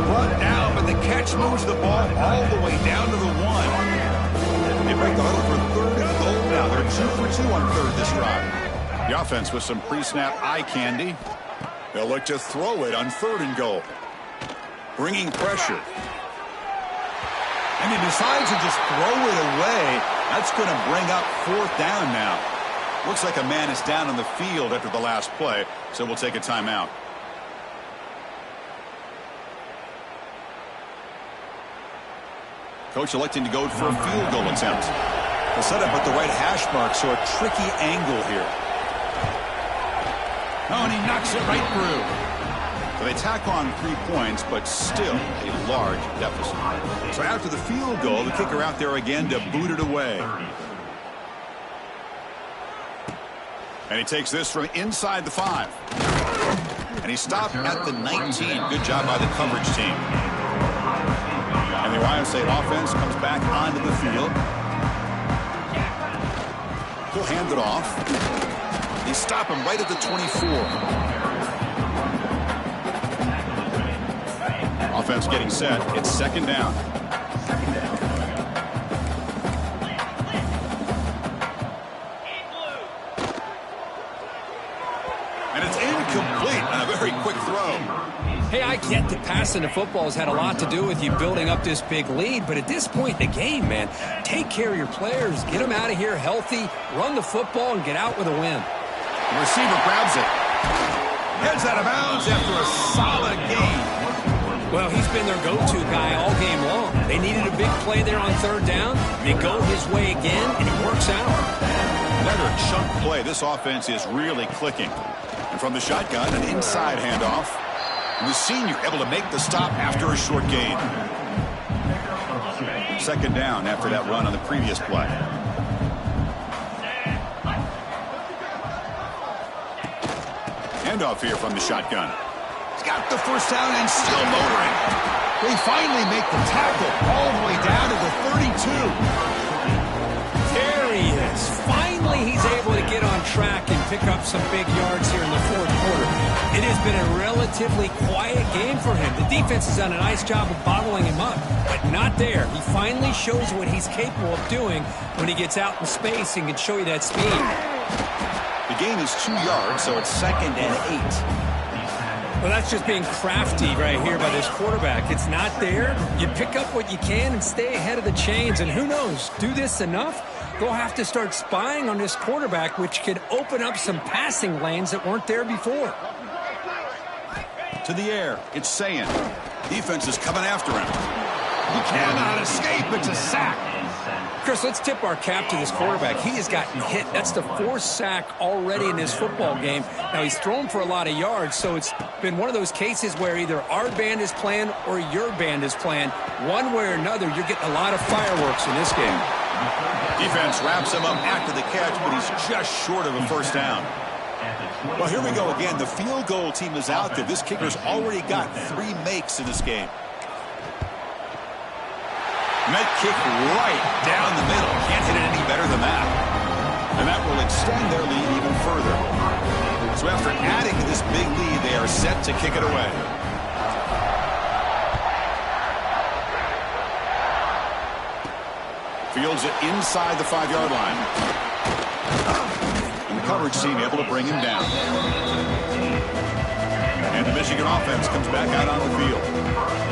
[SPEAKER 1] Brought down, but the catch moves the ball all the way down to the 1. They break the huddle for 3rd and goal now. They're 2 for 2 on 3rd this drive. The offense with some pre-snap eye candy. They'll look to throw it on 3rd and goal. Bringing pressure. And he decides to just throw it away. That's going to bring up 4th down now. Looks like a man is down on the field after the last play, so we'll take a timeout. Coach electing to go for a field goal attempt. The setup at the right hash mark, so a tricky angle here. Oh, and he knocks it right through. They tack on 3 points, but still a large deficit. So after the field goal, the kicker out there again to boot it away. And he takes this from inside the 5. And he stopped at the 19. Good job by the coverage team. And the Ohio State offense comes back onto the field. He'll hand it off. They stop him right at the 24. Offense getting set. It's second down. And it's incomplete on a very quick throw.
[SPEAKER 3] Hey, I get that passing the football has had a lot to do with you building up this big lead, but at this point in the game, man, take care of your players. Get them out of here healthy, run the football, and get out with a win.
[SPEAKER 1] The receiver grabs it. Heads out of bounds after a solid gain.
[SPEAKER 3] Well, he's been their go-to guy all game long. They needed a big play there on third down. They go his way again, and it works out.
[SPEAKER 1] Another chunk play. This offense is really clicking. And from the shotgun, an inside handoff. And the senior able to make the stop after a short gain. Second down after that run on the previous play. Handoff here from the shotgun. He's got the first down and still motoring. They finally make the tackle all the way down to the 32.
[SPEAKER 3] There he is. Finally, he's able to get on track and pick up some big yards here in the fourth quarter. It has been a relatively quiet game for him. The defense has done a nice job of bottling him up, but not there. He finally shows what he's capable of doing when he gets out in space and can show you that speed.
[SPEAKER 1] The gain is 2 yards, so it's second and 8.
[SPEAKER 3] Well, that's just being crafty right here by this quarterback. It's not there. You pick up what you can and stay ahead of the chains. And who knows, do this enough, they'll have to start spying on this quarterback, which could open up some passing lanes that weren't there before.
[SPEAKER 1] To the air, it's Sayin. Defense is coming after him. He cannot escape. It's a sack.
[SPEAKER 3] Chris, let's tip our cap to this quarterback. He has gotten hit. That's the 4th sack already in this football game. Now, he's thrown for a lot of yards, so it's been one of those cases where either our band is playing or your band is playing. One way or another, you're getting a lot of fireworks in this game.
[SPEAKER 1] Defense wraps him up after the catch, but he's just short of a first down. Well, here we go again. The field goal team is out there. This kicker's already got 3 makes in this game. Net kick right down the middle. Can't hit it any better than that. And that will extend their lead even further. So after adding to this big lead, they are set to kick it away. Fields it inside the 5-yard line. And the coverage team able to bring him down. And the Michigan offense comes back out on the field.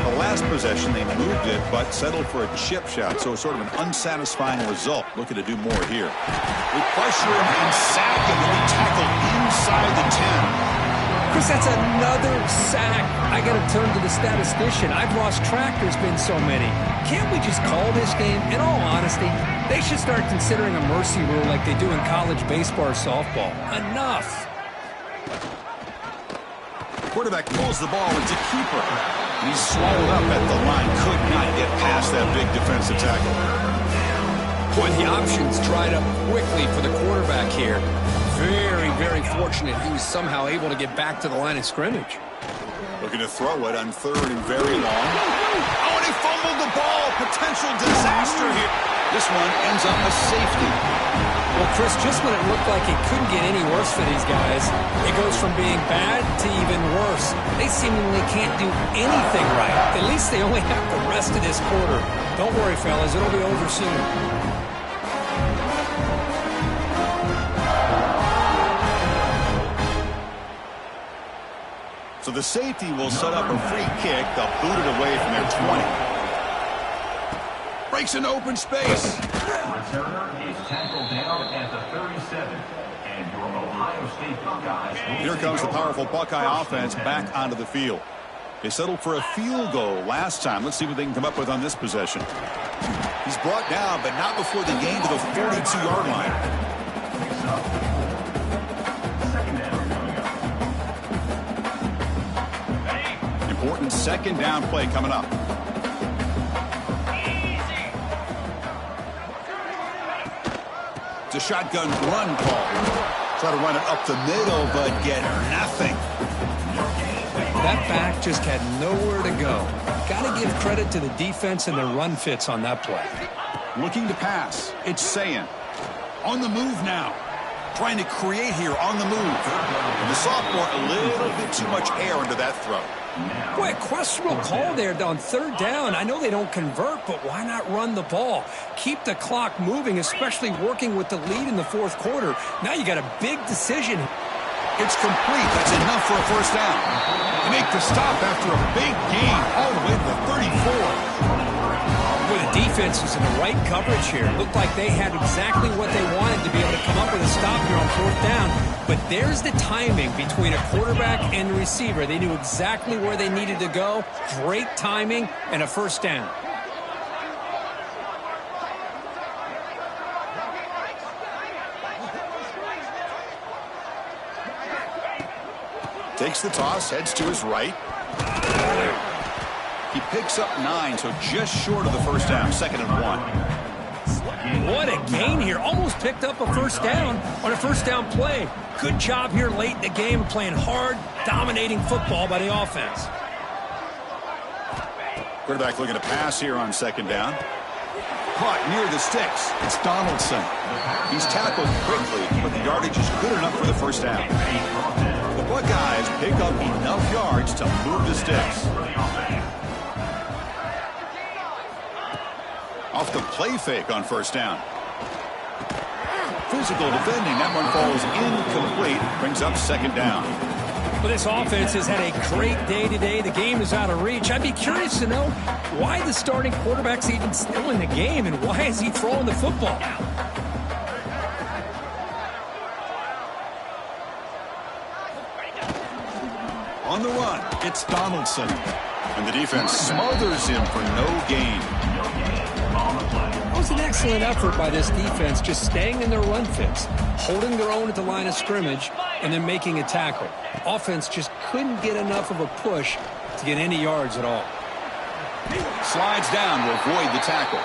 [SPEAKER 1] The last possession, they moved it, but settled for a chip shot, so sort of an unsatisfying result. Looking to do more here. We pressure him and sack him, and we tackle inside the 10.
[SPEAKER 3] Chris, that's another sack. I got to turn to the statistician. I've lost track. There's been so many. Can't we just call this game? In all honesty, they should start considering a mercy rule like they do in college baseball or softball. Enough.
[SPEAKER 1] Quarterback pulls the ball into keeper. And he's swallowed up at the line. Could not get past that big defensive tackle.
[SPEAKER 3] Boy, the options dried up quickly for the quarterback here. Very, very fortunate he was somehow able to get back to the line of scrimmage.
[SPEAKER 1] Looking to throw it on 3rd and very long. Oh, and he fumbled the ball. Potential disaster here. This one ends up a safety.
[SPEAKER 3] Well, Chris, just when it looked like it couldn't get any worse for these guys, it goes from being bad to even worse. They seemingly can't do anything right. At least they only have the rest of this quarter. Don't worry, fellas. It'll be over soon.
[SPEAKER 1] So the safety will set up a free kick. They'll boot it away from their 20. Breaks an open space.
[SPEAKER 4] Returner is tackled down at the 37. And your Ohio State Buckeyes.
[SPEAKER 1] Here comes the powerful Buckeye offense back onto the field. They settled for a field goal last time. Let's see what they can come up with on this possession. He's brought down, but not before the gain to the 42-yard line. second down play coming up. It's a shotgun run call. Try to run it up the middle, but get nothing.
[SPEAKER 3] That back just had nowhere to go. Got to give credit to the defense and their run fits on that play.
[SPEAKER 1] Looking to pass. It's Sayin. On the move now. Trying to create here on the move. And the sophomore, a little bit too much air into that throw.
[SPEAKER 3] Boy, a questionable call there on third down. I know they don't convert, but why not run the ball? Keep the clock moving, especially working with the lead in the fourth quarter. Now you got a big decision.
[SPEAKER 1] It's complete. That's enough for a first down. They make the stop after a big gain all the way to the 34.
[SPEAKER 3] Well, the defense was in the right coverage here. Looked like they had exactly what they wanted to be able to come up with a stop here on fourth down. But there's the timing between a quarterback and the receiver. They knew exactly where they needed to go. Great timing and a first down.
[SPEAKER 1] Takes the toss, heads to his right. He picks up 9, so just short of the first down, 2nd and 1.
[SPEAKER 3] What a gain here. Almost picked up a first down on a first down play. Good job here late in the game, playing hard, dominating football by the offense.
[SPEAKER 1] Quarterback looking to pass here on 2nd down. Caught near the sticks. It's Donaldson. He's tackled quickly, but the yardage is good enough for the first down. The Buckeyes pick up enough yards to move the sticks. Off the play fake on first down. Physical defending. That one falls incomplete. Brings up 2nd down.
[SPEAKER 3] Well, this offense has had a great day today. The game is out of reach. I'd be curious to know why the starting quarterback's even still in the game and why is he throwing the football?
[SPEAKER 1] On the run, it's Donaldson. And the defense smothers him for no gain.
[SPEAKER 3] It was an excellent effort by this defense, just staying in their run fits, holding their own at the line of scrimmage, and then making a tackle. Offense just couldn't get enough of a push to get any yards at all.
[SPEAKER 1] Slides down to avoid the tackle.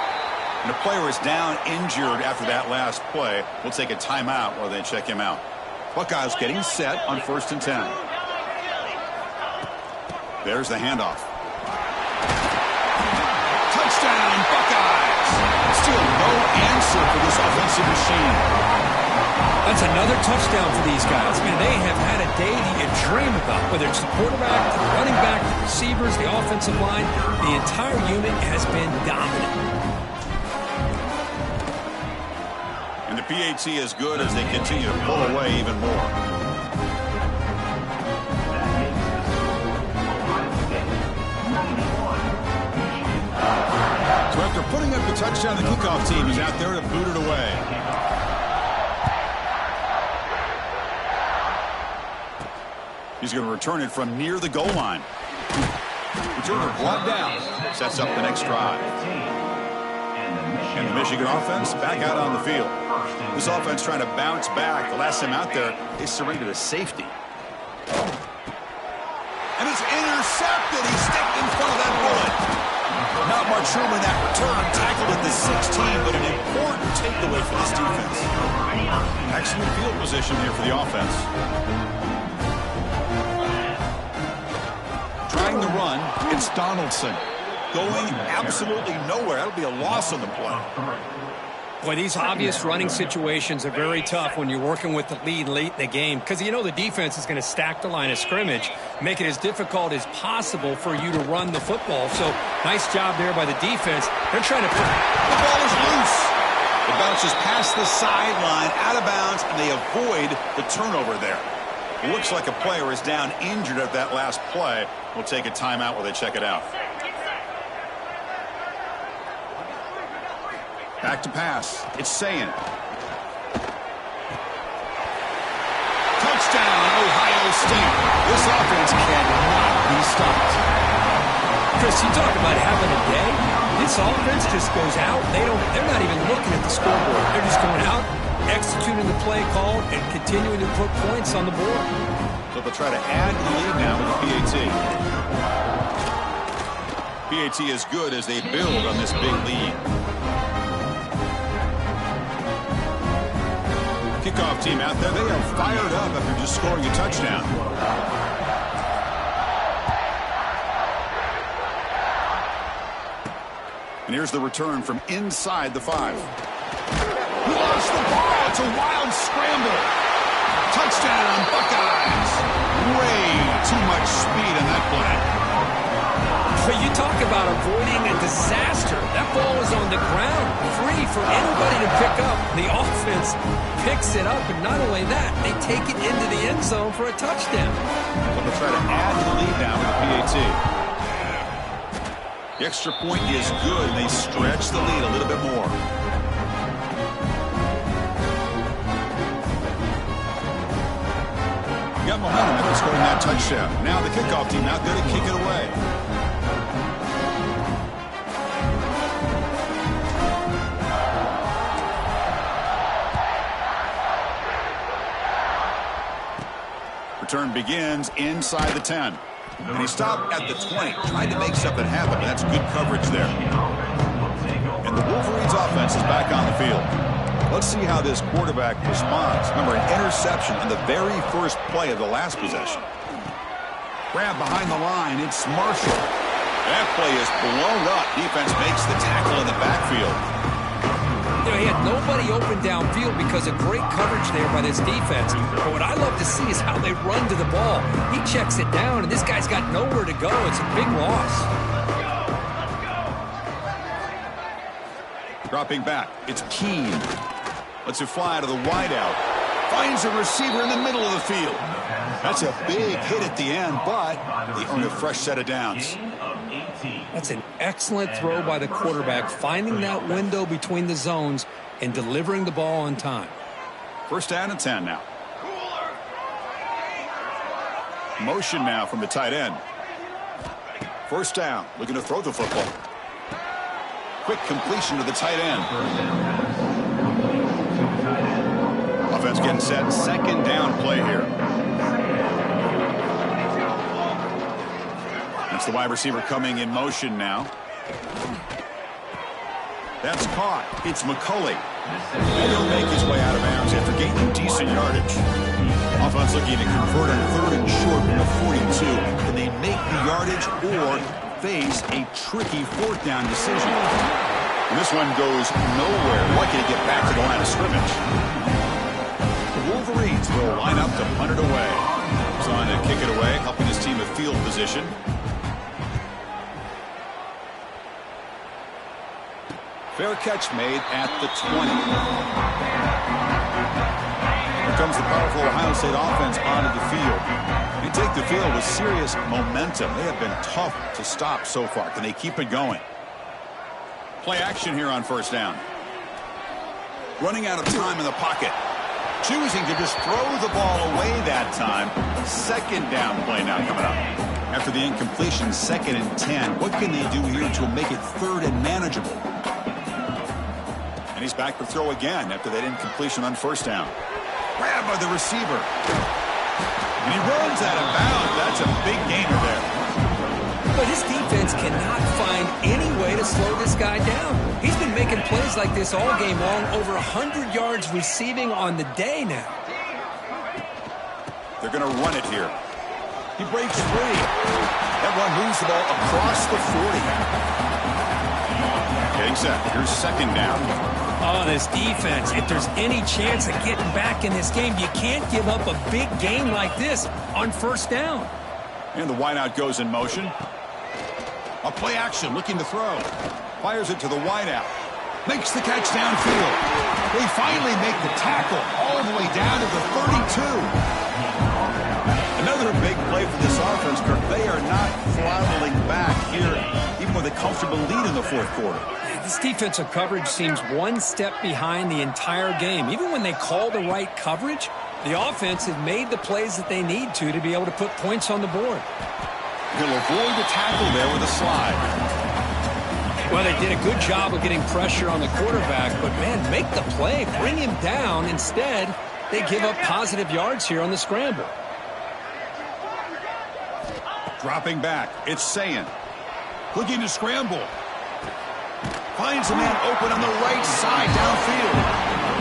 [SPEAKER 1] And the player is down injured after that last play. We'll take a timeout while they check him out. Buckeyes getting set on 1st and 10. There's the handoff. Touchdown, Buckeyes! Still no answer for this offensive machine.
[SPEAKER 3] That's another touchdown for these guys. Man, they have had a day that you dream about, whether it's the quarterback, the running back, the receivers, the offensive line. The entire unit has been dominant.
[SPEAKER 1] And the PAT is good as they continue to pull away even more. So after putting up the touchdown, the kickoff team is out there to boot it away. He's going to return it from near the goal line. Returner brought down. Sets up the next drive. And the Michigan offense back out on the field. This offense trying to bounce back. The last time out there, they surrendered a safety. And it's intercepted. He stepped in front of that bullet. Not much room in that return. Tackled at the 16, but an important takeaway for this defense. Excellent field position here for the offense. Trying to run, it's Donaldson. Going absolutely nowhere. That'll be a loss on the play.
[SPEAKER 3] Boy, these obvious running situations are very tough when you're working with the lead late in the game because you know the defense is going to stack the line of scrimmage, make it as difficult as possible for you to run the football. So, nice job there by the defense. They're trying to...
[SPEAKER 1] The ball is loose. It bounces past the sideline, out of bounds, and they avoid the turnover there. It looks like a player is down injured at that last play. We'll take a timeout while they check it out. Back to pass. It's Sayin. Touchdown, Ohio State. This offense cannot be stopped.
[SPEAKER 3] Chris, you talk about having a day. This offense just goes out. They're not even looking at the scoreboard. They're just going out, executing the play call, and continuing to put points on the board.
[SPEAKER 1] So they'll try to add to the lead now with the PAT. PAT is good as they build on this big lead. Kickoff team out there. They are fired up after just scoring a touchdown. And here's the return from inside the 5. He lost the ball. It's a wild scramble. Touchdown, Buckeyes. Way too much speed in that play.
[SPEAKER 3] But you talk about avoiding a disaster. That ball was on the ground, free for anybody to pick up. The offense picks it up, and not only that, they take it into the end zone for a touchdown.
[SPEAKER 1] So they'll try to add to the lead now with the PAT. The extra point is good, and they stretch the lead a little bit more. Got momentum after scoring that touchdown. Now the kickoff team out there to kick it away. Return begins inside the 10. And he stopped at the 20, tried to make something happen, but that's good coverage there. And the Wolverines offense is back on the field. Let's see how this quarterback responds. Remember, an interception on the very first play of the last possession. Grab behind the line. It's Marshall. That play is blown up. Defense makes the tackle in the backfield.
[SPEAKER 3] You know, he had nobody open downfield because of great coverage there by this defense. But what I love to see is how they run to the ball. He checks it down, and this guy's got nowhere to go. It's a big loss.
[SPEAKER 1] Dropping back. It's Keene. Lets it fly to the wideout. Finds a receiver in the middle of the field. That's a big hit at the end, but they earn a fresh set of downs.
[SPEAKER 3] That's an excellent throw by the quarterback, finding that window between the zones and delivering the ball on time.
[SPEAKER 1] First down and 10 now. Motion now from the tight end. First down, looking to throw the football. Quick completion to the tight end. Offense getting set. Second down play here. That's the wide receiver coming in motion now. That's caught. It's McCulley. And he'll make his way out of bounds after gaining decent yardage. Offense looking to convert on 3rd and short from the 42. Can they make the yardage or face a tricky 4th down decision? And this one goes nowhere. Lucky to get back to the line of scrimmage. The Wolverines will line up to punt it away. He's on to kick it away, helping his team with field position. Fair catch made at the 20. Here comes the powerful Ohio State offense onto the field. They take the field with serious momentum. They have been tough to stop so far. Can they keep it going? Play action here on first down. Running out of time in the pocket. Choosing to just throw the ball away that time. Second down play now coming up. After the incompletion, 2nd and 10. What can they do here to make it 3rd and manageable? And he's back to throw again after that incompletion on first down. Grabbed by the receiver. And he runs out of bounds. That's a big gainer there.
[SPEAKER 3] But his defense cannot find any way to slow this guy down. He's been making plays like this all game long, over 100 yards receiving on the day now.
[SPEAKER 1] They're going to run it here. He breaks free. That run moves the ball across the 40. Getting set. Here's second down.
[SPEAKER 3] Oh, this defense, if there's any chance of getting back in this game, you can't give up a big game like this on first down.
[SPEAKER 1] And the wideout goes in motion. A play action, looking to throw. Fires it to the wideout. Makes the catch downfield. They finally make the tackle all the way down to the 32. Another big play for this offense, Kirk. They are not throttling back here, even with a comfortable lead in the 4th quarter.
[SPEAKER 3] This defensive coverage seems one step behind the entire game. Even when they call the right coverage, the offense has made the plays that they need to be able to put points on the board.
[SPEAKER 1] He'll avoid the tackle there with a slide.
[SPEAKER 3] Well, they did a good job of getting pressure on the quarterback, but, man, make the play. Bring him down. Instead, they give up positive yards here on the scramble.
[SPEAKER 1] Dropping back. It's Sayin. Looking to scramble. Finds a man open on the right side downfield.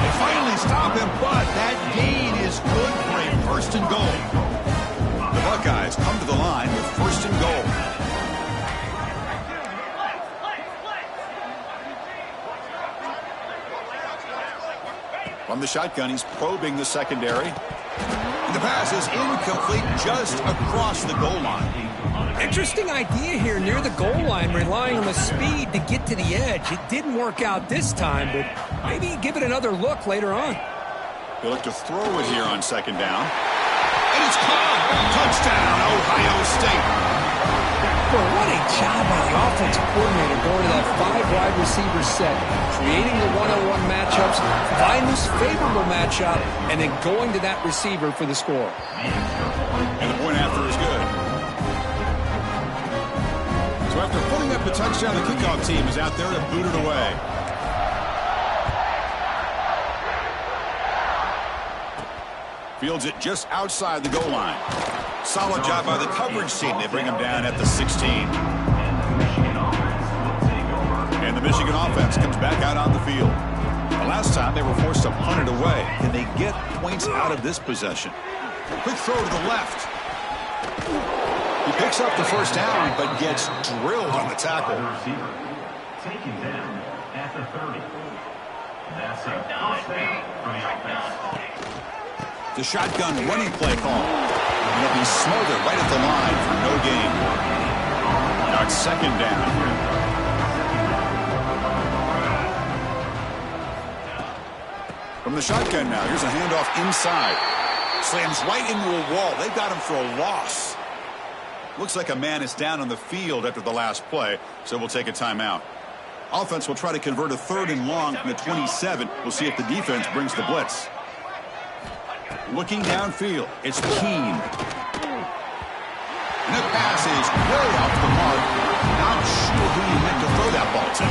[SPEAKER 1] They finally stop him, but that gain is good for a first and goal. The Buckeyes come to the line with first and goal. From the shotgun, he's probing the secondary. And the pass is incomplete just across the goal line.
[SPEAKER 3] Interesting idea here near the goal line, relying on the speed to get to the edge. It didn't work out this time, but maybe give it another look later on.
[SPEAKER 1] They look to throw it here on second down. And it's caught. Touchdown, Ohio State.
[SPEAKER 3] Boy, what a job by the offensive coordinator going to that 5-wide receiver set, creating the one-on-one matchups, finding this favorable matchup, and then going to that receiver for the score.
[SPEAKER 1] And the point after is good. So after pulling up the touchdown, the kickoff team is out there to boot it away. Fields it just outside the goal line. Solid job by the coverage team. They bring him down at the 16. And the Michigan offense comes back out on the field. The last time they were forced to punt it away. Can they get points out of this possession? Quick throw to the left. He picks up the first down, but gets drilled on the tackle.
[SPEAKER 4] Taken down at the 30. That's a first down for the offense.
[SPEAKER 1] The shotgun running play call. And he'll be smothered right at the line for no gain. Now it's second down. From the shotgun now, here's a handoff inside. Slams right into a wall. They've got him for a loss. Looks like a man is down on the field after the last play, so we'll take a timeout. Offense will try to convert a 3rd and long from the 27. We'll see if the defense brings the blitz. Looking downfield, it's Keene. And the pass is way off the mark. Not sure who he meant to throw that ball to.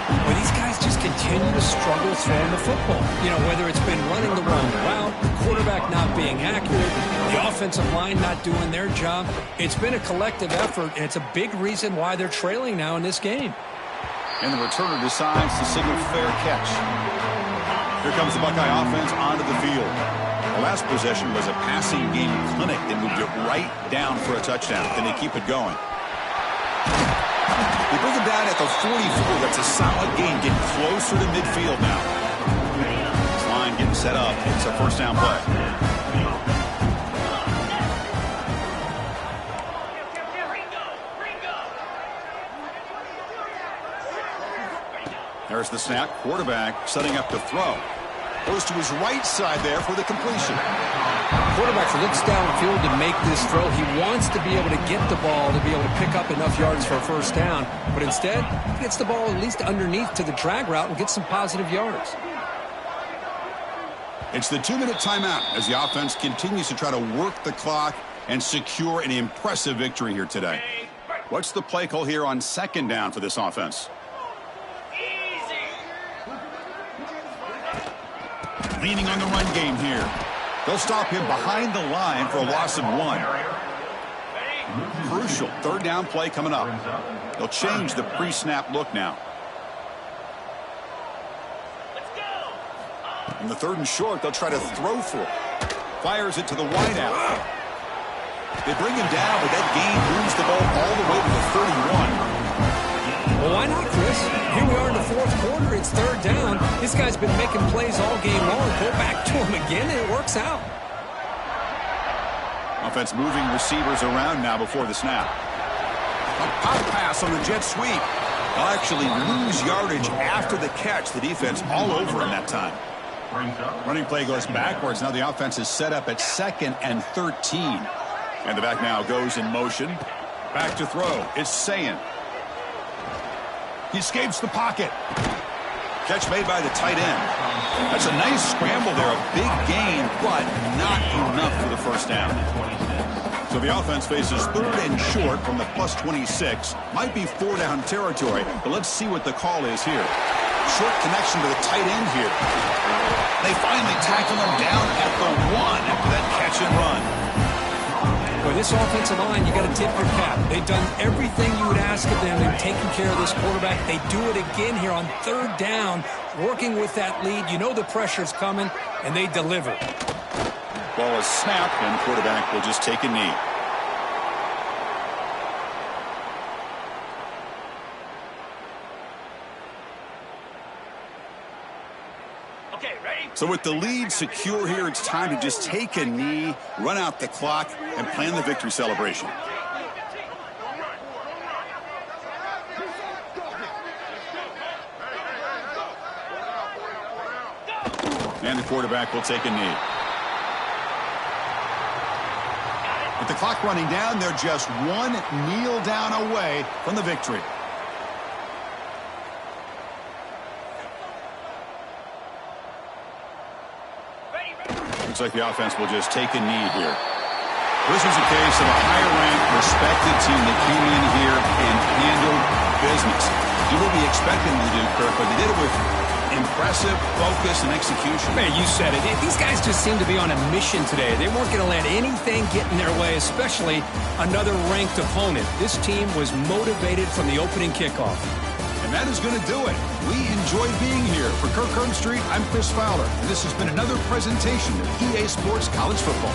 [SPEAKER 3] Well, these guys just continue to struggle throwing the football. You know, whether it's been running the wrong route, the quarterback not being accurate, the offensive line not doing their job. It's been a collective effort, and it's a big reason why they're trailing now in this game.
[SPEAKER 1] And the returner decides to signal fair catch. Here comes the Buckeye offense onto the field. The last possession was a passing game clinic. They moved it right down for a touchdown. Can they keep it going? They bring it down at the 44. That's a solid gain, getting closer to midfield now. This line getting set up. It's a first down play. There's the snap. Quarterback setting up to throw. Goes to his right side there for the completion.
[SPEAKER 3] Quarterback looks downfield to make this throw. He wants to be able to get the ball to be able to pick up enough yards for a first down. But instead, he gets the ball at least underneath to the drag route and gets some positive yards.
[SPEAKER 1] It's the 2-minute timeout as the offense continues to try to work the clock and secure an impressive victory here today. What's the play call here on second down for this offense? Leaning on the run game here. They'll stop him behind the line for a loss of 1. Crucial 3rd down play coming up. They'll change the pre-snap look now. In the 3rd and short, they'll try to throw for it. Fires it to the wideout. They bring him down, but that gain moves the ball all the way to the 31.
[SPEAKER 3] Well, why not, Chris? Here we are in the 4th quarter. It's 3rd down. This guy's been making plays all game long. Go back to him again, and it works out.
[SPEAKER 1] Offense moving receivers around now before the snap. A pop pass on the jet sweep. They'll actually lose yardage after the catch. The defense all over him that time. Running play goes backwards. Now the offense is set up at 2nd and 13. And the back now goes in motion. Back to throw. It's Sayin. He escapes the pocket. Catch made by the tight end. That's a nice scramble there. A big gain, but not enough for the first down. So the offense faces 3rd and short from the +26. Might be 4-down territory, but let's see what the call is here. Short connection to the tight end here. They finally tackle him down at the 1 after that catch and run.
[SPEAKER 3] Well, this offensive line, you got to tip your cap. They've done everything you would ask of them in taking care of this quarterback. They do it again here on third down, working with that lead. You know the pressure's coming, and they deliver.
[SPEAKER 1] Ball is snapped, and the quarterback will just take a knee. So with the lead secure here, it's time to just take a knee, run out the clock, and plan the victory celebration. And the quarterback will take a knee. With the clock running down, they're just one kneel down away from the victory. Looks like the offense will just take a knee here. This was a case of a higher-ranked, respected team that came in here and handled business. You will be expecting them to do, Kirk, but they did it with impressive focus and execution.
[SPEAKER 3] Man, you said it. These guys just seem to be on a mission today. They weren't going to let anything get in their way, especially another ranked opponent. This team was motivated from the opening kickoff.
[SPEAKER 1] And that is going to do it. We enjoyed being here. For Kirk Street, I'm Chris Fowler. And this has been another presentation of EA Sports College Football.